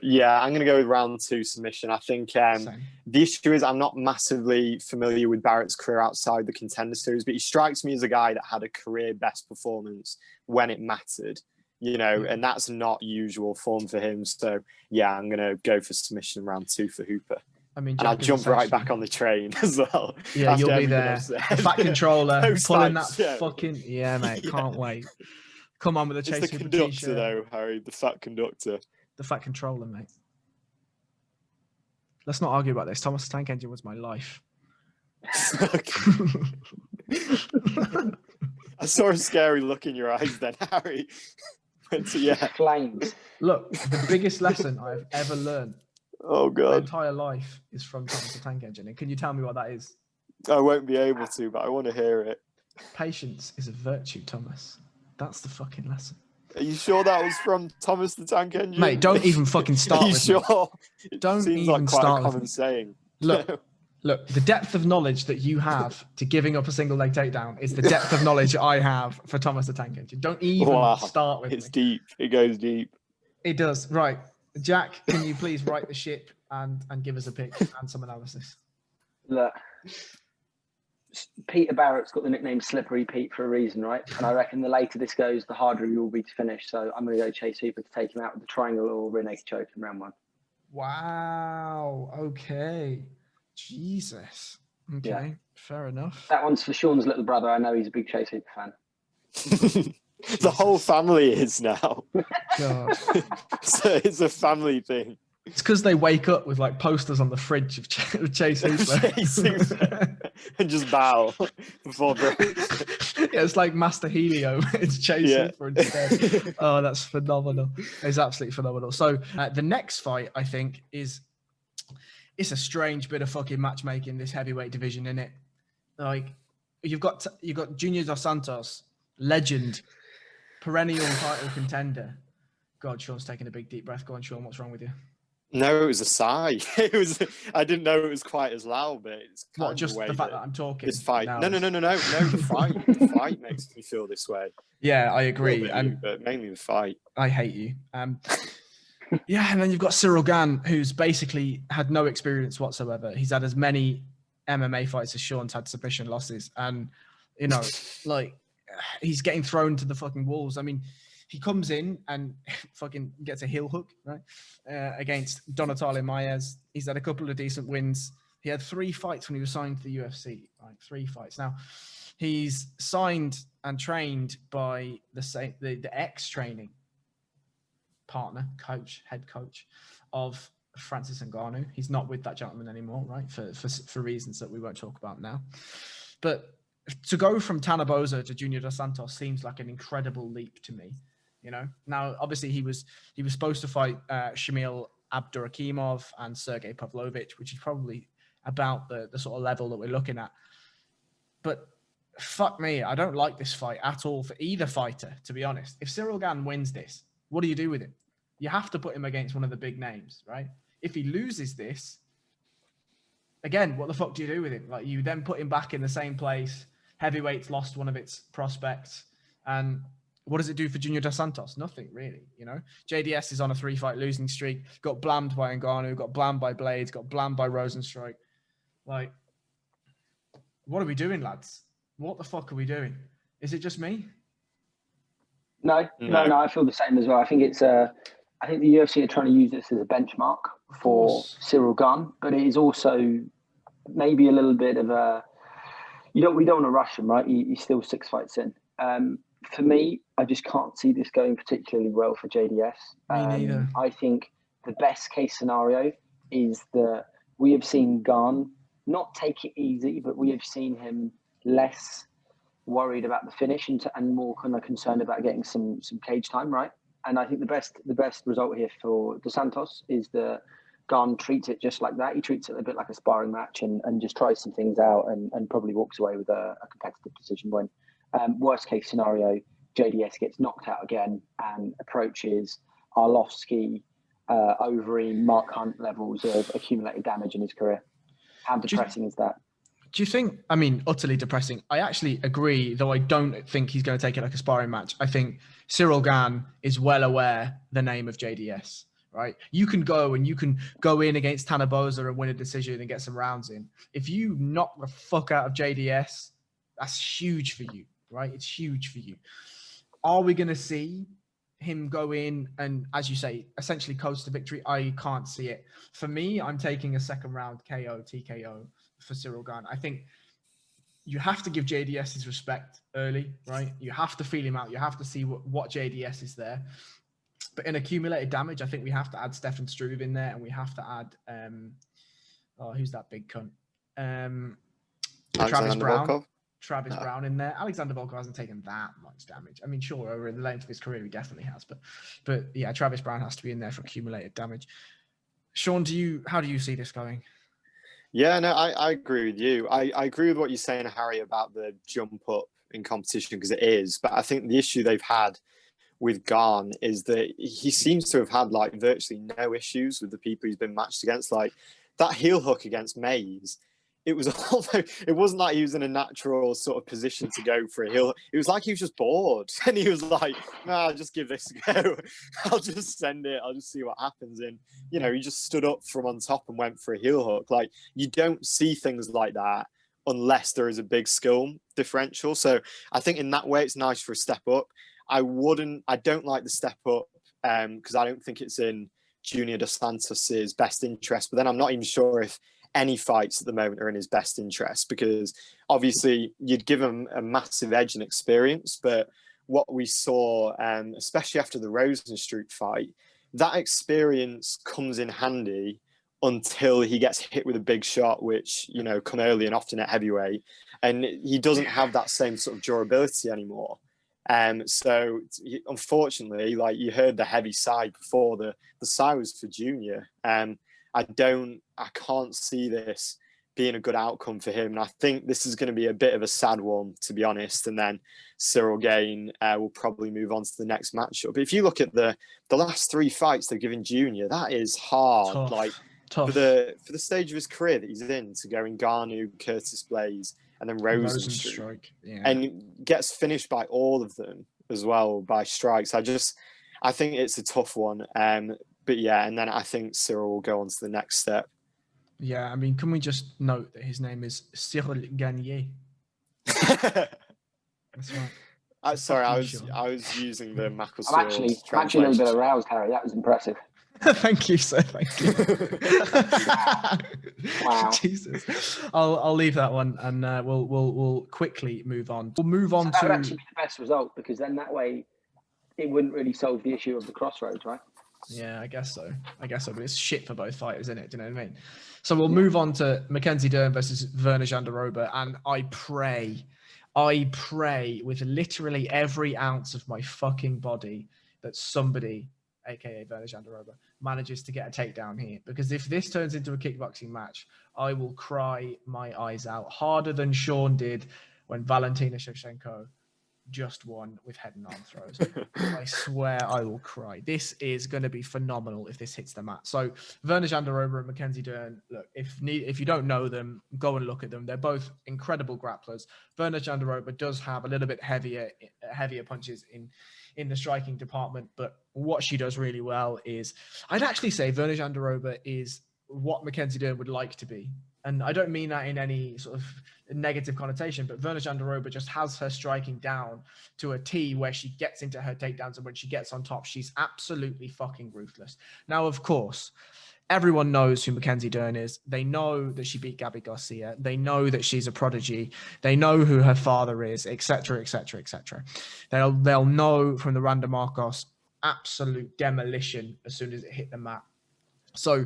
Speaker 3: to go with round 2 submission. I think the issue is I'm not massively familiar with Barrett's career outside the Contender Series, but he strikes me as a guy that had a career best performance when it mattered. And that's not usual form for him. So, yeah, I'm going to go for submission round 2 for Hooper.
Speaker 1: I mean,
Speaker 3: and I'll jump right back on the train as well.
Speaker 1: Yeah, you'll be there. The fat controller, pulling that fucking... Yeah, mate, can't wait. Come on with the Chase Hooper
Speaker 3: conductor,
Speaker 1: t-shirt.
Speaker 3: Though, Harry, the fat conductor.
Speaker 1: The fat controller, mate. Let's not argue about this. Thomas the Tank Engine was my life.
Speaker 3: I saw a scary look in your eyes then, Harry.
Speaker 2: Flames.
Speaker 1: Look, the biggest lesson I've ever learned my entire life is from Thomas the Tank Engine. And can you tell me what that is?
Speaker 3: I won't be able to, but I want to hear it.
Speaker 1: Patience is a virtue, Thomas. That's the fucking lesson.
Speaker 3: Are you sure that was from Thomas the Tank Engine?
Speaker 1: Mate, don't even fucking start with
Speaker 3: me. Are you sure?
Speaker 1: Don't
Speaker 3: seems
Speaker 1: even
Speaker 3: like quite
Speaker 1: start
Speaker 3: a common saying.
Speaker 1: Look, the depth of knowledge that you have to giving up a single leg takedown is the depth of knowledge I have for Thomas the Tank Engine. Don't even start with
Speaker 3: It's deep. It goes deep.
Speaker 1: It does. Right. Jack, can you please right the ship and give us a pick and some analysis?
Speaker 2: Look, Peter Barrett's got the nickname Slippery Pete for a reason, right? And I reckon the later this goes, the harder he will be to finish. So I'm going to go Chase Hooper to take him out with the triangle or rear naked choke in round 1.
Speaker 1: Wow. Okay. Jesus. Okay, fair enough.
Speaker 2: That one's for Sean's little brother. I know he's a big Chase Hooper fan.
Speaker 3: The whole family is now.
Speaker 1: God.
Speaker 3: So it's a family thing.
Speaker 1: It's because they wake up with like posters on the fridge of Chase Hooper.
Speaker 3: Chase Hooper. And just bow before breakfast.
Speaker 1: Yeah, it's like Master Helio. It's Chase Hooper instead. Oh, that's phenomenal. It's absolutely phenomenal. So the next fight, I think, it's a strange bit of fucking matchmaking, this heavyweight division, isn't it? Like, you've got Junior Dos Santos, legend, perennial title contender. God, Sean's taking a big deep breath. Go on, Sean, what's wrong with you?
Speaker 3: No, it was a sigh. I didn't know it was quite as loud, but it's kind
Speaker 1: what, just
Speaker 3: of the
Speaker 1: the fact that I'm talking?
Speaker 3: This fight.
Speaker 1: No,
Speaker 3: No. The fight makes me feel this way.
Speaker 1: Yeah, I agree.
Speaker 3: But mainly the fight.
Speaker 1: I hate you. Yeah, and then you've got Cyrl Gane, who's basically had no experience whatsoever. He's had as many MMA fights as Sean's had submission losses, and like he's getting thrown to the fucking wolves. I mean, he comes in and fucking gets a heel hook, right? Against Donatale Maez. He's had a couple of decent wins. He had 3 fights when he was signed to the UFC, right? 3 fights. Now, he's signed and trained by the ex-training partner, head coach of Francis Ngannou. He's not with that gentleman anymore, right? For reasons that we won't talk about now. But to go from Tanabosa to Junior Dos Santos seems like an incredible leap to me. Now obviously he was supposed to fight Shamil Abdurakhimov and Sergey Pavlovich, which is probably about the sort of level that we're looking at. But fuck me, I don't like this fight at all for either fighter, to be honest. If Cyrl Gane wins this, what do you do with him? You have to put him against one of the big names, right? If he loses this, again, what the fuck do you do with him? Like, you then put him back in the same place. Heavyweight's lost one of its prospects, and what does it do for Junior Dos Santos? Nothing, really, JDS is on a 3-fight losing streak, got blammed by Ngannou, got blammed by Blades, got blammed by Rosenstrike. Like, what are we doing, lads? What the fuck are we doing? Is it just me?
Speaker 2: No, I feel the same as well. I think I think the UFC are trying to use this as a benchmark for Cyrl Gane, but it is also maybe a little bit of a, we don't want to rush him, right? He's still 6 fights in. For me, I just can't see this going particularly well for JDS.
Speaker 1: Me neither.
Speaker 2: I think the best case scenario is that we have seen Gane not take it easy, but we have seen him less worried about the finish and more kind of concerned about getting some cage time, right? And I think the best result here for Dos Santos is that Gane treats it just like that. He treats it a bit like a sparring match and just tries some things out and probably walks away with a competitive decision win. Worst case scenario, JDS gets knocked out again and approaches Arlovsky, Overeem, Mark Hunt levels of accumulated damage in his career. How depressing is that?
Speaker 1: Do you think, utterly depressing. I actually agree, though I don't think he's going to take it like a sparring match. I think Cyrl Gane is well aware the name of JDS, right? You can go in against Tanabosa and win a decision and get some rounds in. If you knock the fuck out of JDS, that's huge for you, right? It's huge for you. Are we going to see him go in and, as you say, essentially coast to victory? I can't see it. For me, I'm taking a second round KO, TKO for Cyrl Gane. I think you have to give JDS his respect early, right? You have to feel him out. You have to see what JDS is there. But in accumulated damage, I think we have to add Stefan Struve in there, and we have to add who's that big cunt? Travis Brown. Volkov. Travis Brown in there. Alexander Volkov hasn't taken that much damage. Sure, over the length of his career, he definitely has. But yeah, Travis Brown has to be in there for accumulated damage. Sean, how do you see this going?
Speaker 3: Yeah, no, I agree with you. I agree with what you're saying, Harry, about the jump up in competition, because it is. But I think the issue they've had with Gane is that he seems to have had like virtually no issues with the people he's been matched against. Like that heel hook against Mays, it wasn't like he was in a natural sort of position to go for a heel. It was like he was just bored, and he was like, "Nah, I'll just give this a go. I'll just send it. I'll just see what happens." And he just stood up from on top and went for a heel hook. Like, you don't see things like that unless there is a big skill differential. So I think in that way, it's nice for a step up. I don't like the step up because I don't think it's in Junior Dos Santos's best interest. But then I'm not even sure if any fights at the moment are in his best interest, because obviously you'd give him a massive edge and experience, but what we saw, especially after the Rosenstruck fight, that experience comes in handy until he gets hit with a big shot, which, you know, come early and often at heavyweight, and he doesn't have that same sort of durability anymore. So unfortunately, like you heard the heavy side before, the side was for Junior. I can't see this being a good outcome for him. And I think this is going to be a bit of a sad one, to be honest. And then Cyrl Gane will probably move on to the next matchup. But if you look at the last 3 fights they've given Junior, that is hard.
Speaker 1: Tough.
Speaker 3: For the stage of his career that he's in, to go in Ngannou, Curtis Blaze, and then Rosenstruck, and gets finished by all of them as well by strikes. I think it's a tough one. But yeah, and then I think Cyrl will go on to the next step.
Speaker 1: Yeah, I mean, can we just note that his name is Cyrl Gane? That's right.
Speaker 3: Sorry, I was using the Mackle.
Speaker 2: I'm actually a little bit aroused, Harry. That was impressive.
Speaker 1: Thank you, sir. Thank you.
Speaker 2: Wow.
Speaker 1: Jesus. I'll leave that one, and we'll quickly move on. We'll move on
Speaker 2: to. That would actually be the best result, because then that way it wouldn't really solve the issue of the crossroads, right?
Speaker 1: Yeah, I guess so. But it's shit for both fighters, isn't it? Do you know what I mean? So we'll move on to Mackenzie Dern versus Verna Jandiroba, and I pray with literally every ounce of my fucking body that somebody, aka Verna Jandiroba, manages to get a takedown here. Because if this turns into a kickboxing match, I will cry my eyes out harder than Sean did when Valentina Shevchenko just won with head and arm throws. I swear I will cry. This is going to be phenomenal if this hits the mat. So Verna Jandiroba and Mackenzie Dern, look, if you don't know them, go and look at them. They're both incredible grapplers. Verna Jandiroba does have a little bit heavier punches in the striking department, but what she does really well is, I'd actually say Verna Jandiroba is what Mackenzie Dern would like to be. And I don't mean that in any sort of negative connotation, but Verna Jandiroba just has her striking down to a T, where she gets into her takedowns, and when she gets on top, she's absolutely fucking ruthless. Now, of course, everyone knows who Mackenzie Dern is. They know that she beat Gabby Garcia. They know that she's a prodigy. They know who her father is, etc., etc., etc. They'll know from the Randa Marcos absolute demolition as soon as it hit the mat. So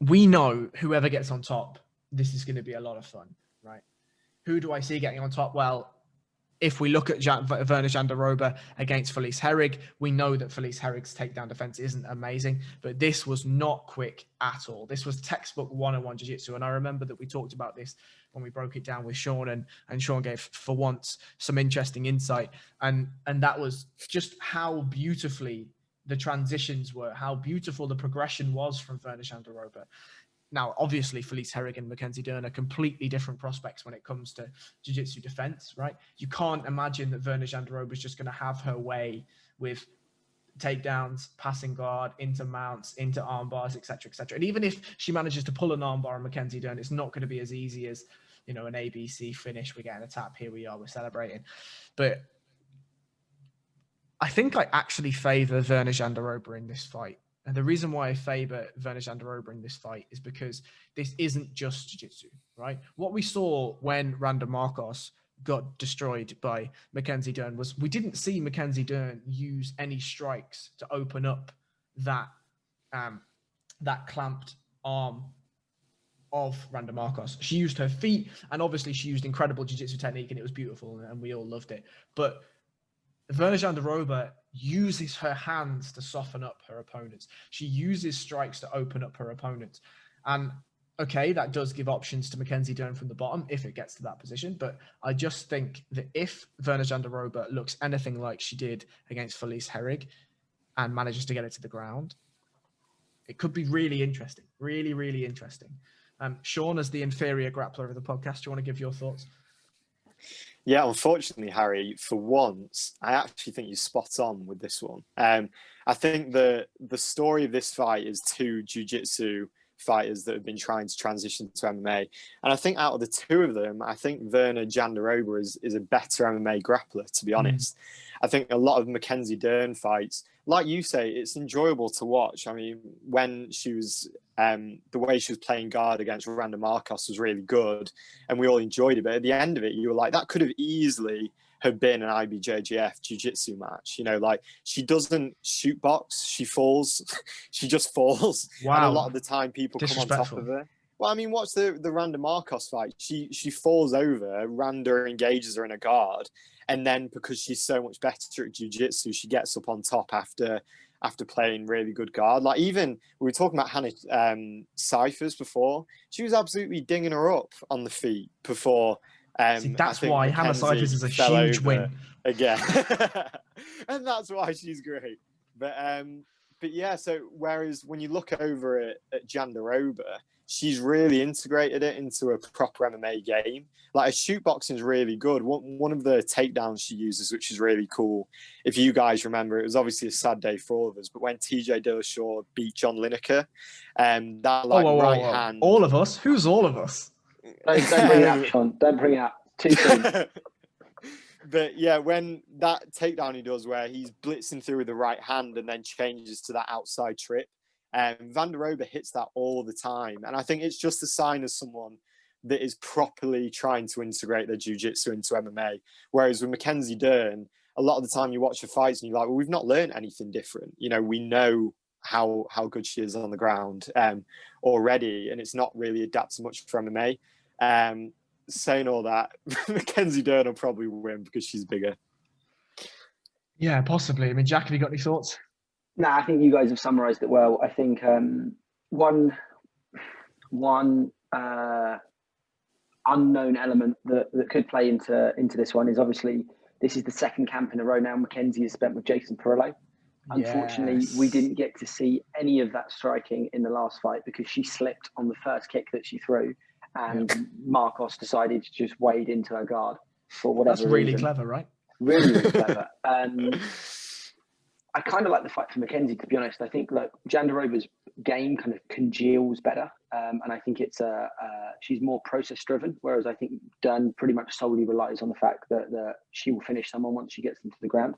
Speaker 1: we know whoever gets on top, this is going to be a lot of fun, right? Who do I see getting on top? Well, if we look at Verna Jandiroba against Felice Herrig, we know that Felice Herrig's takedown defense isn't amazing, but this was not quick at all. This was textbook 101 jiu-jitsu, and I remember that we talked about this when we broke it down with Sean, and Sean gave, for once, some interesting insight, and that was just how beautifully the transitions were, how beautiful the progression was from Verna Jandiroba. Now, obviously, Felice Herrig and Mackenzie Dern are completely different prospects when it comes to jiu-jitsu defense, right? You can't imagine that Verna Jandiroba is just going to have her way with takedowns, passing guard, into mounts, into arm bars, etc., etc. And even if she manages to pull an arm bar on Mackenzie Dern, it's not going to be as easy as, you know, an ABC finish. We're getting a tap. Here we are. We're celebrating. But I think I actually favor Verna Jandiroba in this fight. And the reason why I favor Verna Jandiroba in this fight is because this isn't just jiu-jitsu, right? What we saw when Randa Marcos got destroyed by Mackenzie Dern was we didn't see Mackenzie Dern use any strikes to open up that clamped arm of Randa Marcos. She used her feet, and obviously she used incredible jiu-jitsu technique, and it was beautiful, and we all loved it. But Verna Jandiroba uses her hands to soften up her opponents. She uses strikes to open up her opponents. And okay, that does give options to Mackenzie Dern from the bottom if it gets to that position. But I just think that if Verna Jandiroba looks anything like she did against Felice Herrig and manages to get it to the ground, it could be really interesting. Really, really interesting. Sean, as the inferior grappler of the podcast, do you want to give your thoughts?
Speaker 3: Yeah, unfortunately, Harry, for once, I actually think you're spot on with this one. I think the story of this fight is two jiu-jitsu fighters that have been trying to transition to MMA. And I think out of the two of them, I think Verna Jandiroba is a better MMA grappler, to be honest. I think a lot of Mackenzie Dern fights, like you say, it's enjoyable to watch. I mean, when she was, the way she was playing guard against Randa Marcos was really good, and we all enjoyed it. But at the end of it, you were like, that could have easily have been an IBJJF jiu-jitsu match. You know, like, she doesn't shoot box, she falls. She just falls.
Speaker 1: Wow.
Speaker 3: And a lot of the time people come on top of her. Well, I mean, watch the Randa Marcos fight. She falls over, Randa engages her in a guard, and then because she's so much better at jiu-jitsu, she gets up on top after playing really good guard. Like, even we were talking about Hannah Cyphers before. She was absolutely dinging her up on the feet before.
Speaker 1: See, that's why Hannah Cyphers is a huge win
Speaker 3: again, and that's why she's great. But yeah. So whereas when you look over at Jandiroba, she's really integrated it into a proper MMA game. Like, her shoot boxing is really good. One of the takedowns she uses, which is really cool. If you guys remember, it was obviously a sad day for all of us, but when TJ Dillashaw beat John Lineker, that right hand.
Speaker 1: All of us? Who's all of us?
Speaker 2: Don't bring it up, Sean. Don't bring it up. Too soon.
Speaker 3: But yeah, when that takedown he does where he's blitzing through with the right hand and then changes to that outside trip, Vanderaa hits that all the time. And I think it's just a sign of someone that is properly trying to integrate their jiu-jitsu into MMA. Whereas with Mackenzie Dern, a lot of the time you watch her fights and you're like, well, we've not learned anything different. You know, we know how good she is on the ground already, and it's not really adapted much for MMA. Saying all that, Mackenzie Dern will probably win because she's bigger.
Speaker 1: Yeah, possibly. I mean, Jack, have you got any thoughts?
Speaker 2: No, I think you guys have summarised it well. I think one unknown element that could play into this one is obviously this is the second camp in a row now Mackenzie has spent with Jason Perillo. Unfortunately, we didn't get to see any of that striking in the last fight because she slipped on the first kick that she threw, and Marcos decided to just wade into her guard for whatever reason.
Speaker 1: That's really clever, right?
Speaker 2: Really, really clever. I kind of like the fight for Mackenzie, to be honest. I think Jandiroba's game kind of congeals better, and I think it's she's more process driven, whereas I think Dern pretty much solely relies on the fact that she will finish someone once she gets them to the ground.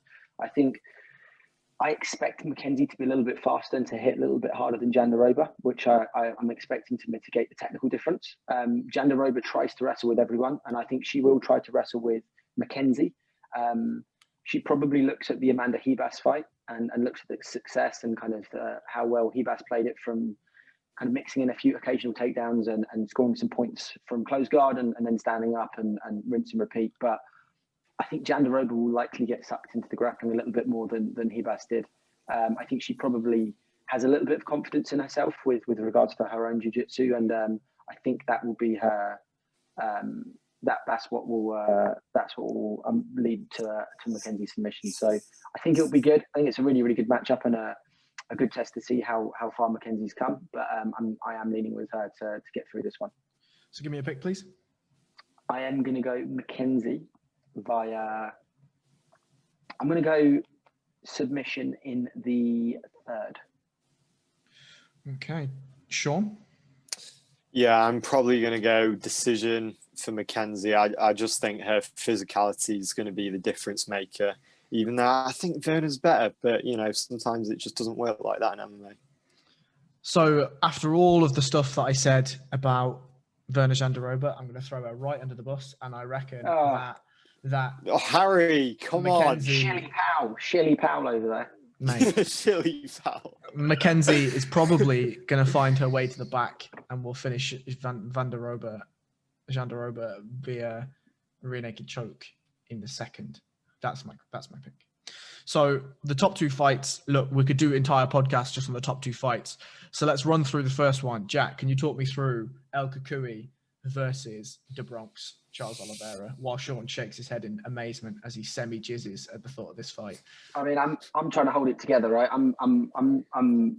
Speaker 2: I expect Mackenzie to be a little bit faster and to hit a little bit harder than Jandiroba, which I'm expecting to mitigate the technical difference. Jandiroba tries to wrestle with everyone, and I think she will try to wrestle with Mackenzie. She probably looks at the Amanda Hebas fight and looks at the success and kind of how well Hebas played it from kind of mixing in a few occasional takedowns and scoring some points from close guard and then standing up and rinse and repeat. But I think Jandiroba will likely get sucked into the grappling a little bit more than Hebas did. I think she probably has a little bit of confidence in herself with regards to her own jiu-jitsu, and I think that will be her. That's what will lead to Mackenzie's submission. So I think it'll be good. I think it's a really, really good matchup and a good test to see how far Mackenzie's come. But I am leaning with her to get through this one.
Speaker 1: So give me a pick, please.
Speaker 2: I am going to go Mackenzie via. I'm going to go submission in the third.
Speaker 1: Okay, Sean.
Speaker 3: Yeah, I'm probably going to go decision for Mackenzie. I just think her physicality is going to be the difference maker, even though I think Verna's better, but you know, sometimes it just doesn't work like that in MMA.
Speaker 1: So after all of the stuff that I said about Verna Jandiroba, I'm going to throw her right under the bus, and I reckon that
Speaker 3: Harry, come
Speaker 1: Mackenzie,
Speaker 3: on.
Speaker 2: Shilly Powell over there.
Speaker 1: Mate,
Speaker 3: Shilly Powell.
Speaker 1: Mackenzie is probably going to find her way to the back and will finish Jandiroba via rear naked choke in the second. That's my pick. So the top two fights, look, we could do entire podcasts just on the top two fights. So let's run through the first one. Jack, can you talk me through El Kukui versus De Bronx, Charles Oliveira, while Sean shakes his head in amazement as he semi-jizzes at the thought of this fight?
Speaker 2: I mean, I'm trying to hold it together, right? I'm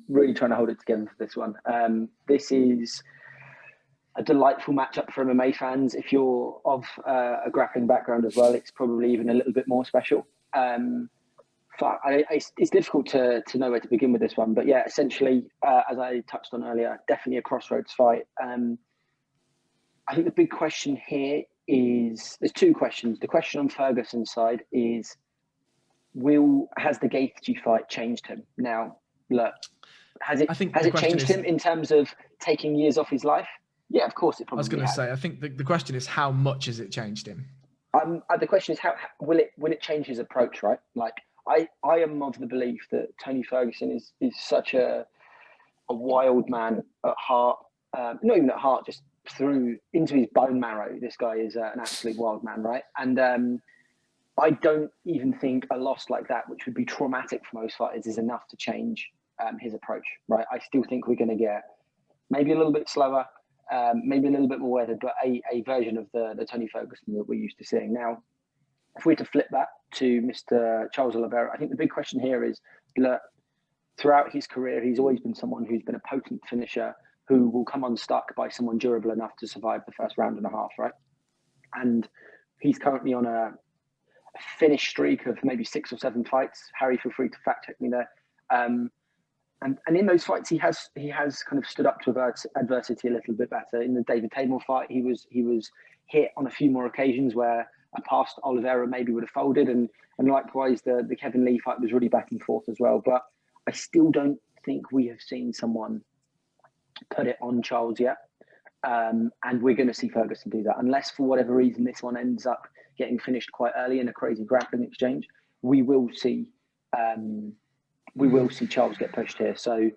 Speaker 2: really trying to hold it together for this one. This is a delightful matchup for MMA fans. If you're of a grappling background as well, it's probably even a little bit more special. It's difficult to know where to begin with this one, but yeah, essentially, as I touched on earlier, definitely a crossroads fight. I think the big question here is, there's two questions. The question on Ferguson's side is has the Gaethje fight changed him? Now, look, has it changed him in terms of taking years off his life? Yeah, of course it probably has.
Speaker 1: I was going to say, I think the question is how much has it changed him?
Speaker 2: The question is how will it change his approach, right? Like I am of the belief that Tony Ferguson is such a wild man at heart, not even at heart, just through into his bone marrow. This guy is an absolute wild man, right? And I don't even think a loss like that, which would be traumatic for most fighters, is enough to change his approach, right? I still think we're going to get maybe a little bit slower, maybe a little bit more weathered, but a version of the Tony Ferguson that we're used to seeing. Now, if we were to flip that to Mr. Charles Oliveira, I think the big question here is, look, throughout his career, he's always been someone who's been a potent finisher who will come unstuck by someone durable enough to survive the first round and a half, right? And he's currently on a finish streak of maybe 6 or 7 fights. Harry, feel free to fact check me there. And in those fights, he has kind of stood up to adversity a little bit better. In the David Tabor fight, he was hit on a few more occasions where a past Oliveira maybe would have folded, and likewise the Kevin Lee fight was really back and forth as well. But I still don't think we have seen someone put it on Charles yet, and we're going to see Ferguson do that unless for whatever reason this one ends up getting finished quite early in a crazy grappling exchange. We will see Charles get pushed here. So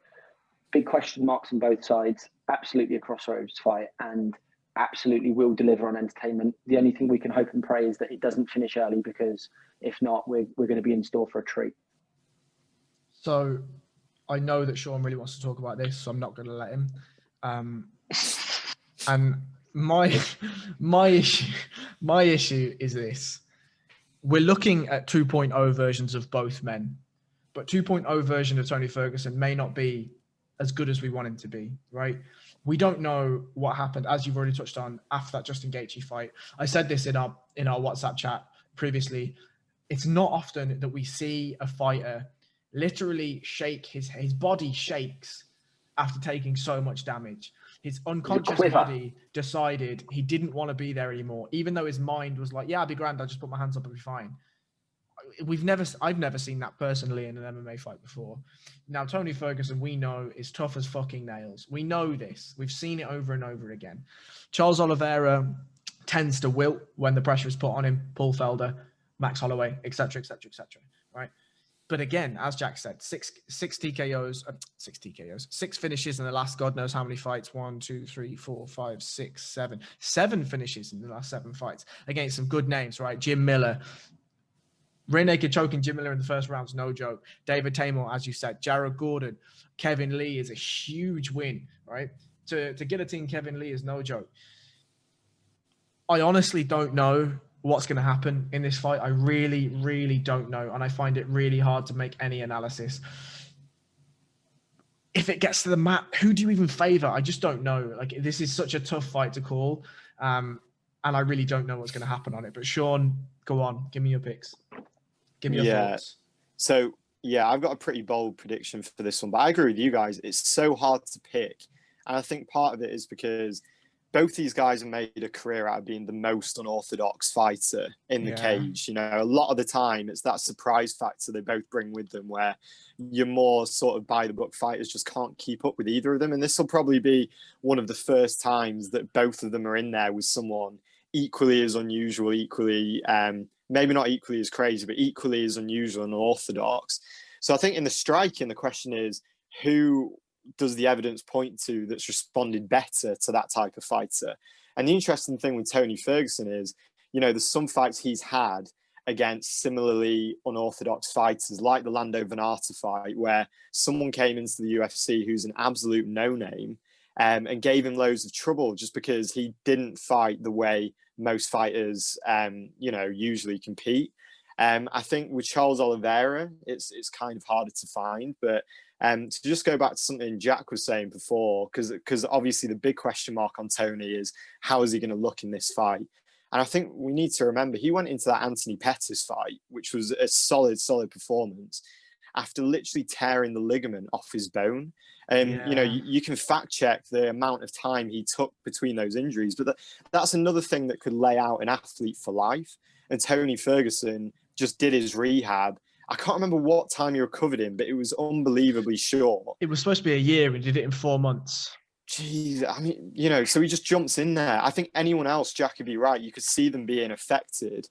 Speaker 2: big question marks on both sides. Absolutely a crossroads fight, and absolutely will deliver on entertainment. The only thing we can hope and pray is that it doesn't finish early, because if not, we're going to be in store for a treat.
Speaker 1: So I know that Sean really wants to talk about this, so I'm not going to let him. And my issue is this. We're looking at 2.0 versions of both men, but 2.0 version of Tony Ferguson may not be as good as we want him to be, right? We don't know what happened, as you've already touched on, after that Justin Gaethje fight. I said this in our WhatsApp chat previously. It's not often that we see a fighter literally shake his body shakes after taking so much damage. His unconscious body decided he didn't want to be there anymore, even though his mind was like, yeah, I'll be grand. I'll just put my hands up and be fine. I've never seen that personally in an MMA fight before. Now, Tony Ferguson, we know, is tough as fucking nails. We know this. We've seen it over and over again. Charles Oliveira tends to wilt when the pressure is put on him. Paul Felder, Max Holloway, etc., etc., etc. Right? But again, as Jack said, six TKOs, 6 finishes in the last God knows how many fights. 1, 2, 3, 4, 5, 6, 7. 7 finishes in the last 7 fights against some good names, right? Jim Miller. Rear naked choking Jim Miller in the first round is no joke. David Tabor, as you said. Jared Gordon. Kevin Lee is a huge win, right? To guillotine Kevin Lee is no joke. I honestly don't know what's going to happen in this fight. I really, really don't know. And I find it really hard to make any analysis. If it gets to the mat, who do you even favor? I just don't know. Like, this is such a tough fight to call. And I really don't know what's going to happen on it. But Sean, go on. Give me your picks. Give me your thoughts.
Speaker 3: So, yeah, I've got a pretty bold prediction for this one. But I agree with you guys. It's so hard to pick. And I think part of it is because both these guys have made a career out of being the most unorthodox fighter in the cage. You know, a lot of the time it's that surprise factor they both bring with them, where your more sort of by the book fighters just can't keep up with either of them. And this will probably be one of the first times that both of them are in there with someone equally as unusual, equally, maybe not equally as crazy, but equally as unusual and unorthodox. So I think in the striking, the question is, who does the evidence point to that's responded better to that type of fighter? And the interesting thing with Tony Ferguson is, you know, there's some fights he's had against similarly unorthodox fighters, like the Lando Venata fight, where someone came into the UFC who's an absolute no-name and gave him loads of trouble just because he didn't fight the way most fighters, you know, usually compete. I think with Charles Oliveira, it's kind of harder to find, but to just go back to something Jack was saying before, because obviously the big question mark on Tony is how is he going to look in this fight? And I think we need to remember he went into that Anthony Pettis fight, which was a solid performance, after literally tearing the ligament off his bone. And, you know, you can fact check the amount of time he took between those injuries, but that's another thing that could lay out an athlete for life. And Tony Ferguson just did his rehab I can't remember what time he recovered in, but it was unbelievably short.
Speaker 1: It was supposed to be a year and he did it in 4 months.
Speaker 3: Jeez, I mean, you know, so he just jumps in there. I think anyone else, Jack would be right. You could see them being affected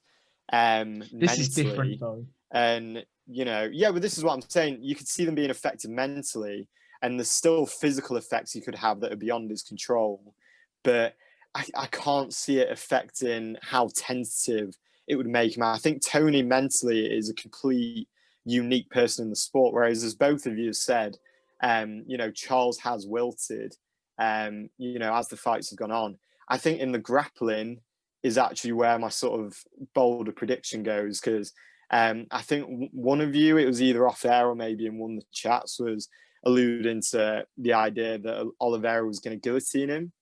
Speaker 1: This is different,
Speaker 3: mentally.
Speaker 1: though.
Speaker 3: And, you know, yeah, but this is what I'm saying. You could see them being affected mentally, and there's still physical effects he could have that are beyond his control. But I can't see it affecting how tentative it would make him. I think Tony mentally is a complete unique person in the sport, whereas, as both of you have said, you know, Charles has wilted, you know, as the fights have gone on. I think in the grappling is actually where my sort of bolder prediction goes, because I think one of you, it was either off air or maybe in one of the chats, was alluding to the idea that Oliveira was going to guillotine him.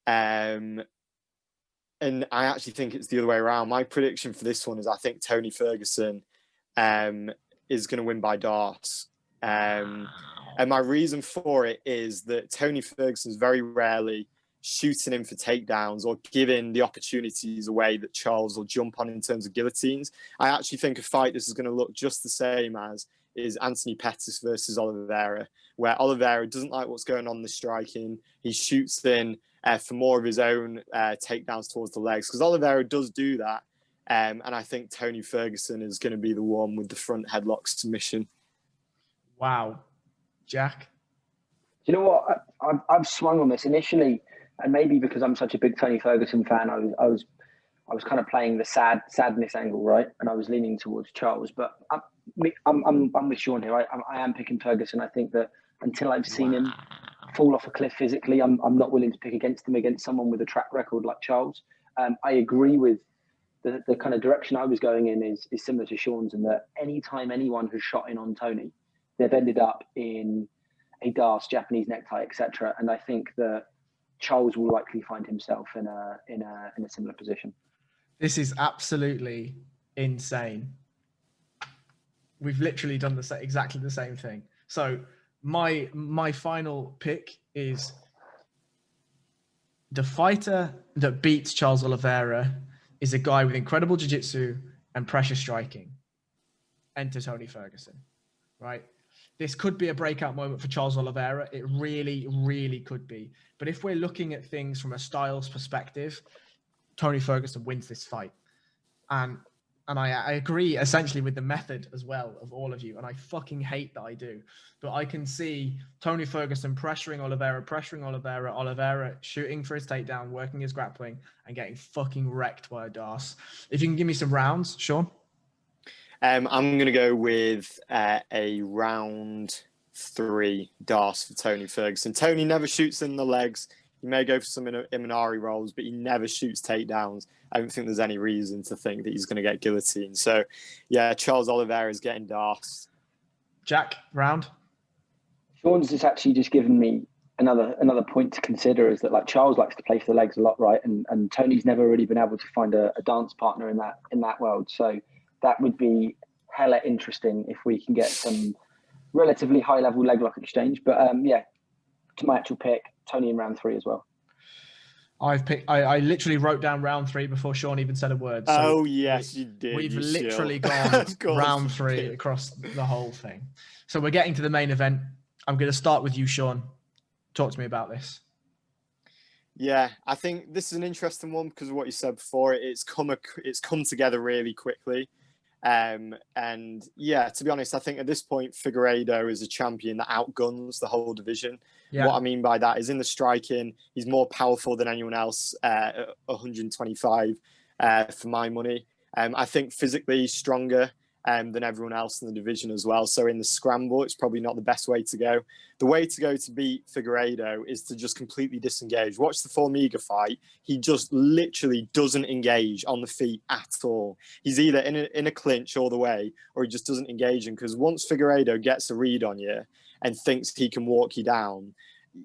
Speaker 3: And I actually think it's the other way around. My prediction for this one is I think Tony Ferguson is going to win by darts. And my reason for it is that Tony Ferguson's very rarely shooting him for takedowns or giving the opportunities away that Charles will jump on in terms of guillotines. I actually think a fight this is going to look just the same as is Anthony Pettis versus Oliveira, where Oliveira doesn't like what's going on in the striking. He shoots in for more of his own takedowns towards the legs, because Oliveira does do that. And I think Tony Ferguson is going to be the one with the front headlock submission.
Speaker 1: Wow. Jack?
Speaker 2: Do you know what? I've swung on this initially, and maybe because I'm such a big Tony Ferguson fan, I was kind of playing the sadness angle, right? And I was leaning towards Charles, but I'm with Sean here. I am picking Ferguson. I think that until I've seen him fall off a cliff physically, I'm not willing to pick against him, against someone with a track record like Charles. I agree with the kind of direction I was going in is similar to Sean's, in that anytime anyone has shot in on Tony, they've ended up in a DAS, Japanese necktie, etc. And I think that Charles will likely find himself in a similar position.
Speaker 1: This is absolutely insane. We've literally done exactly the same thing. So my final pick is the fighter that beats Charles Oliveira is a guy with incredible jiu-jitsu and pressure striking. Enter Tony Ferguson, right? This could be a breakout moment for Charles Oliveira. It really, really could be. But if we're looking at things from a styles perspective, Tony Ferguson wins this fight. And I agree essentially with the method as well of all of you. And I fucking hate that I do. But I can see Tony Ferguson pressuring Oliveira, Oliveira shooting for his takedown, working his grappling, and getting fucking wrecked by a DAS. If you can give me some rounds, Sean?
Speaker 3: I'm going to go with a round 3 DAS for Tony Ferguson. Tony never shoots in the legs. He may go for some Imanari rolls, but he never shoots takedowns. I don't think there's any reason to think that he's going to get guillotined. So, yeah, Charles Oliveira is getting DAS.
Speaker 1: Jack, round?
Speaker 2: Sean's just given me another point to consider, is that like Charles likes to play for the legs a lot, right? And Tony's never really been able to find a dance partner in that world. So that would be hella interesting if we can get some relatively high level leg lock exchange. But yeah, to my actual pick, Tony in round 3 as well.
Speaker 1: I literally wrote down round 3 before Sean even said a word. So
Speaker 3: yes, you did.
Speaker 1: We've literally gone round 3 across the whole thing. So we're getting to the main event. I'm going to start with you, Sean. Talk to me about this.
Speaker 3: Yeah, I think this is an interesting one because of what you said before. It's come together really quickly. And yeah, to be honest, I think at this point, Figueiredo is a champion that outguns the whole division. Yeah. What I mean by that is in the striking, he's more powerful than anyone else at 125 for my money. I think physically he's stronger than everyone else in the division as well. So in the scramble, it's probably not the best way to go. The way to go to beat Figueiredo is to just completely disengage. Watch the Formiga fight. He just literally doesn't engage on the feet at all. He's either in a clinch all the way, or he just doesn't engage him. Because once Figueiredo gets a read on you and thinks he can walk you down,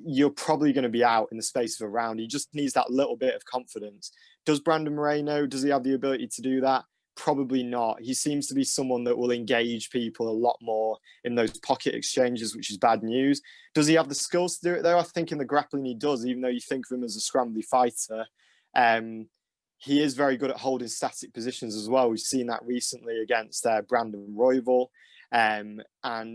Speaker 3: you're probably going to be out in the space of a round. He just needs that little bit of confidence. Does Brandon Moreno, does he have the ability to do that? Probably not. He seems to be someone that will engage people a lot more in those pocket exchanges, which is bad news. Does he have the skills to do it though? I think in the grappling he does, even though you think of him as a scrambly fighter. he is very good at holding static positions as well. We've seen that recently against Brandon Royval. And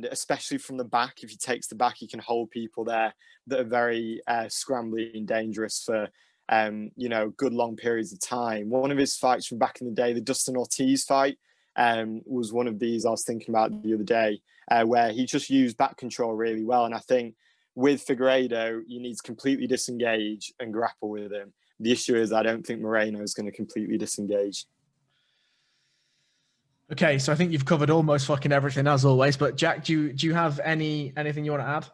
Speaker 3: especially from the back, if he takes the back, he can hold people there that are very scrambly and dangerous for, good long periods of time. One of his fights from back in the day, the Dustin Ortiz fight, was one of these I was thinking about the other day, where he just used back control really well. And I think with Figueiredo, you need to completely disengage and grapple with him. The issue is I don't think Moreno is going to completely disengage.
Speaker 1: Okay, so I think you've covered almost fucking everything as always. But Jack, do you have anything you want to add?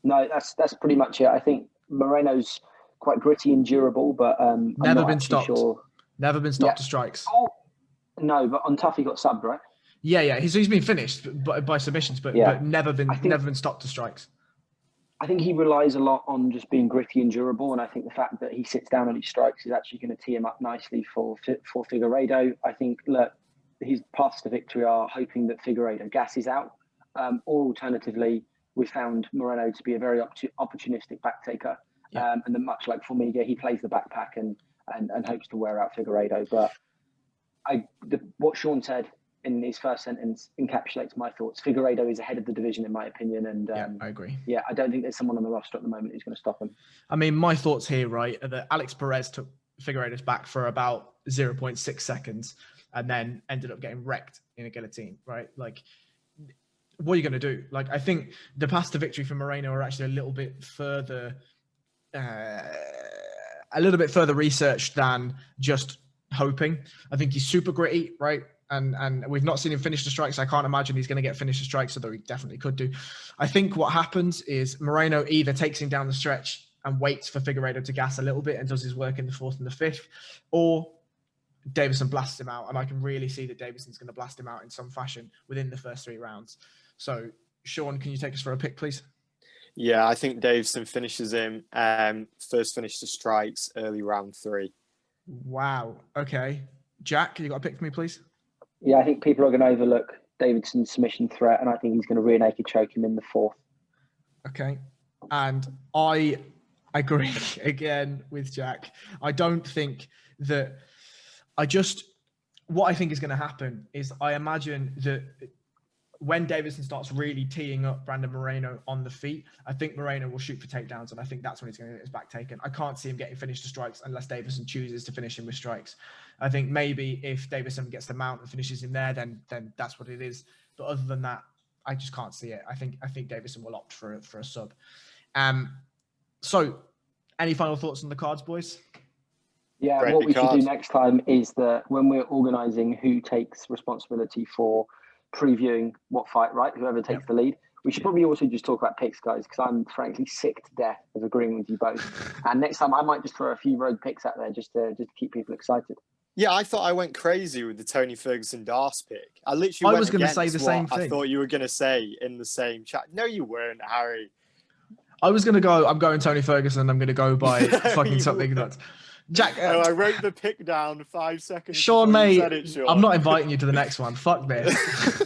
Speaker 2: No, that's pretty much it. I think Moreno's quite gritty and durable, but
Speaker 1: never been stopped.
Speaker 2: Sure.
Speaker 1: Never been stopped to strikes.
Speaker 2: Oh, no, but on Tough he got subbed, right?
Speaker 1: Yeah. He's been finished by submissions, but never been stopped to strikes.
Speaker 2: I think he relies a lot on just being gritty and durable, and I think the fact that he sits down on his strikes is actually going to tee him up nicely for Figueiredo. I think his paths to victory are hoping that Figueiredo gasses out, or alternatively, we found Moreno to be a very opportunistic back taker, and then much like Formiga, he plays the backpack and hopes to wear out Figueiredo. But what Sean said in his first sentence encapsulates my thoughts. Figueiredo is ahead of the division, in my opinion. And
Speaker 1: I agree.
Speaker 2: Yeah, I don't think there's someone on the roster at the moment who's going to stop him.
Speaker 1: I mean, my thoughts here, right, are that Alex Perez took Figueiredo's back for about 0.6 seconds and then ended up getting wrecked in a guillotine, right? Like, what are you going to do? Like, I think the paths to victory for Moreno are actually a little bit further researched than just hoping. I think he's super gritty, right? And we've not seen him finish the strikes. I can't imagine he's going to get finished the strikes, although he definitely could do. I think what happens is Moreno either takes him down the stretch and waits for Figueiredo to gas a little bit and does his work in the fourth and the fifth, or Davison blasts him out. And I can really see that Davison's going to blast him out in some fashion within the first 3 rounds. So, Sean, can you take us for a pick, please?
Speaker 3: Yeah, I think Davison finishes him first finish the strikes, early round 3.
Speaker 1: Wow. Okay. Jack, you got a pick for me, please?
Speaker 2: Yeah, I think people are going to overlook Davidson's submission threat, and I think he's going to rear naked choke him in the 4th.
Speaker 1: Okay. And I agree again with Jack. I don't think that what I think is going to happen is I imagine that when Davison starts really teeing up Brandon Moreno on the feet, I think Moreno will shoot for takedowns, and I think that's when he's going to get his back taken. I can't see him getting finished to strikes unless Davison chooses to finish him with strikes. I think maybe if Davison gets the mount and finishes him there, then that's what it is. But other than that, I just can't see it. I think Davison will opt for a sub. So, any final thoughts on the cards, boys?
Speaker 2: Yeah, what we should do next time is that when we're organising who takes responsibility for previewing what fight, right? Whoever takes the lead. We should probably also just talk about picks, guys, because I'm frankly sick to death of agreeing with you both. And next time I might just throw a few rogue picks out there just to keep people excited.
Speaker 3: Yeah, I thought I went crazy with the Tony Ferguson Darce pick. I was
Speaker 1: going to say the same thing.
Speaker 3: I thought you were going to say in the same chat. No, you weren't, Harry.
Speaker 1: I was going to go, I'm going Tony Ferguson. I'm going to go by fucking something that's... Jack,
Speaker 3: I wrote the pick down 5 seconds.
Speaker 1: Sean, mate, I'm not inviting you to the next one. Fuck this.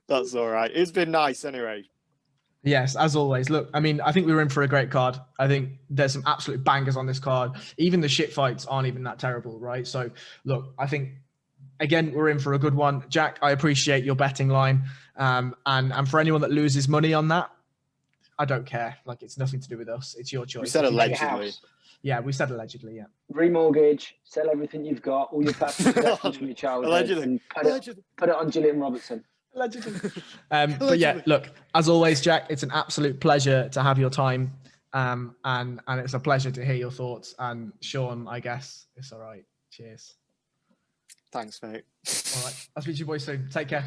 Speaker 3: That's all right. It's been nice anyway.
Speaker 1: Yes, as always. Look, I mean, I think we were in for a great card. I think there's some absolute bangers on this card. Even the shit fights aren't even that terrible, right? So, look, I think, again, we're in for a good one. Jack, I appreciate your betting line. And for anyone that loses money on that, I don't care. Like, it's nothing to do with us. It's your choice.
Speaker 3: We said allegedly.
Speaker 1: Yeah, we said allegedly, yeah.
Speaker 2: Remortgage, sell everything you've got, all your personal possessions from your childhood.
Speaker 3: Allegedly.
Speaker 2: And put it on Gillian Robertson.
Speaker 1: Allegedly. But yeah, look, as always, Jack, it's an absolute pleasure to have your time. And it's a pleasure to hear your thoughts. And Sean, I guess it's all right. Cheers.
Speaker 3: Thanks, mate.
Speaker 1: All right. I'll speak to you boys soon. Take care.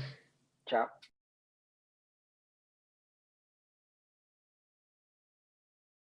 Speaker 2: Ciao.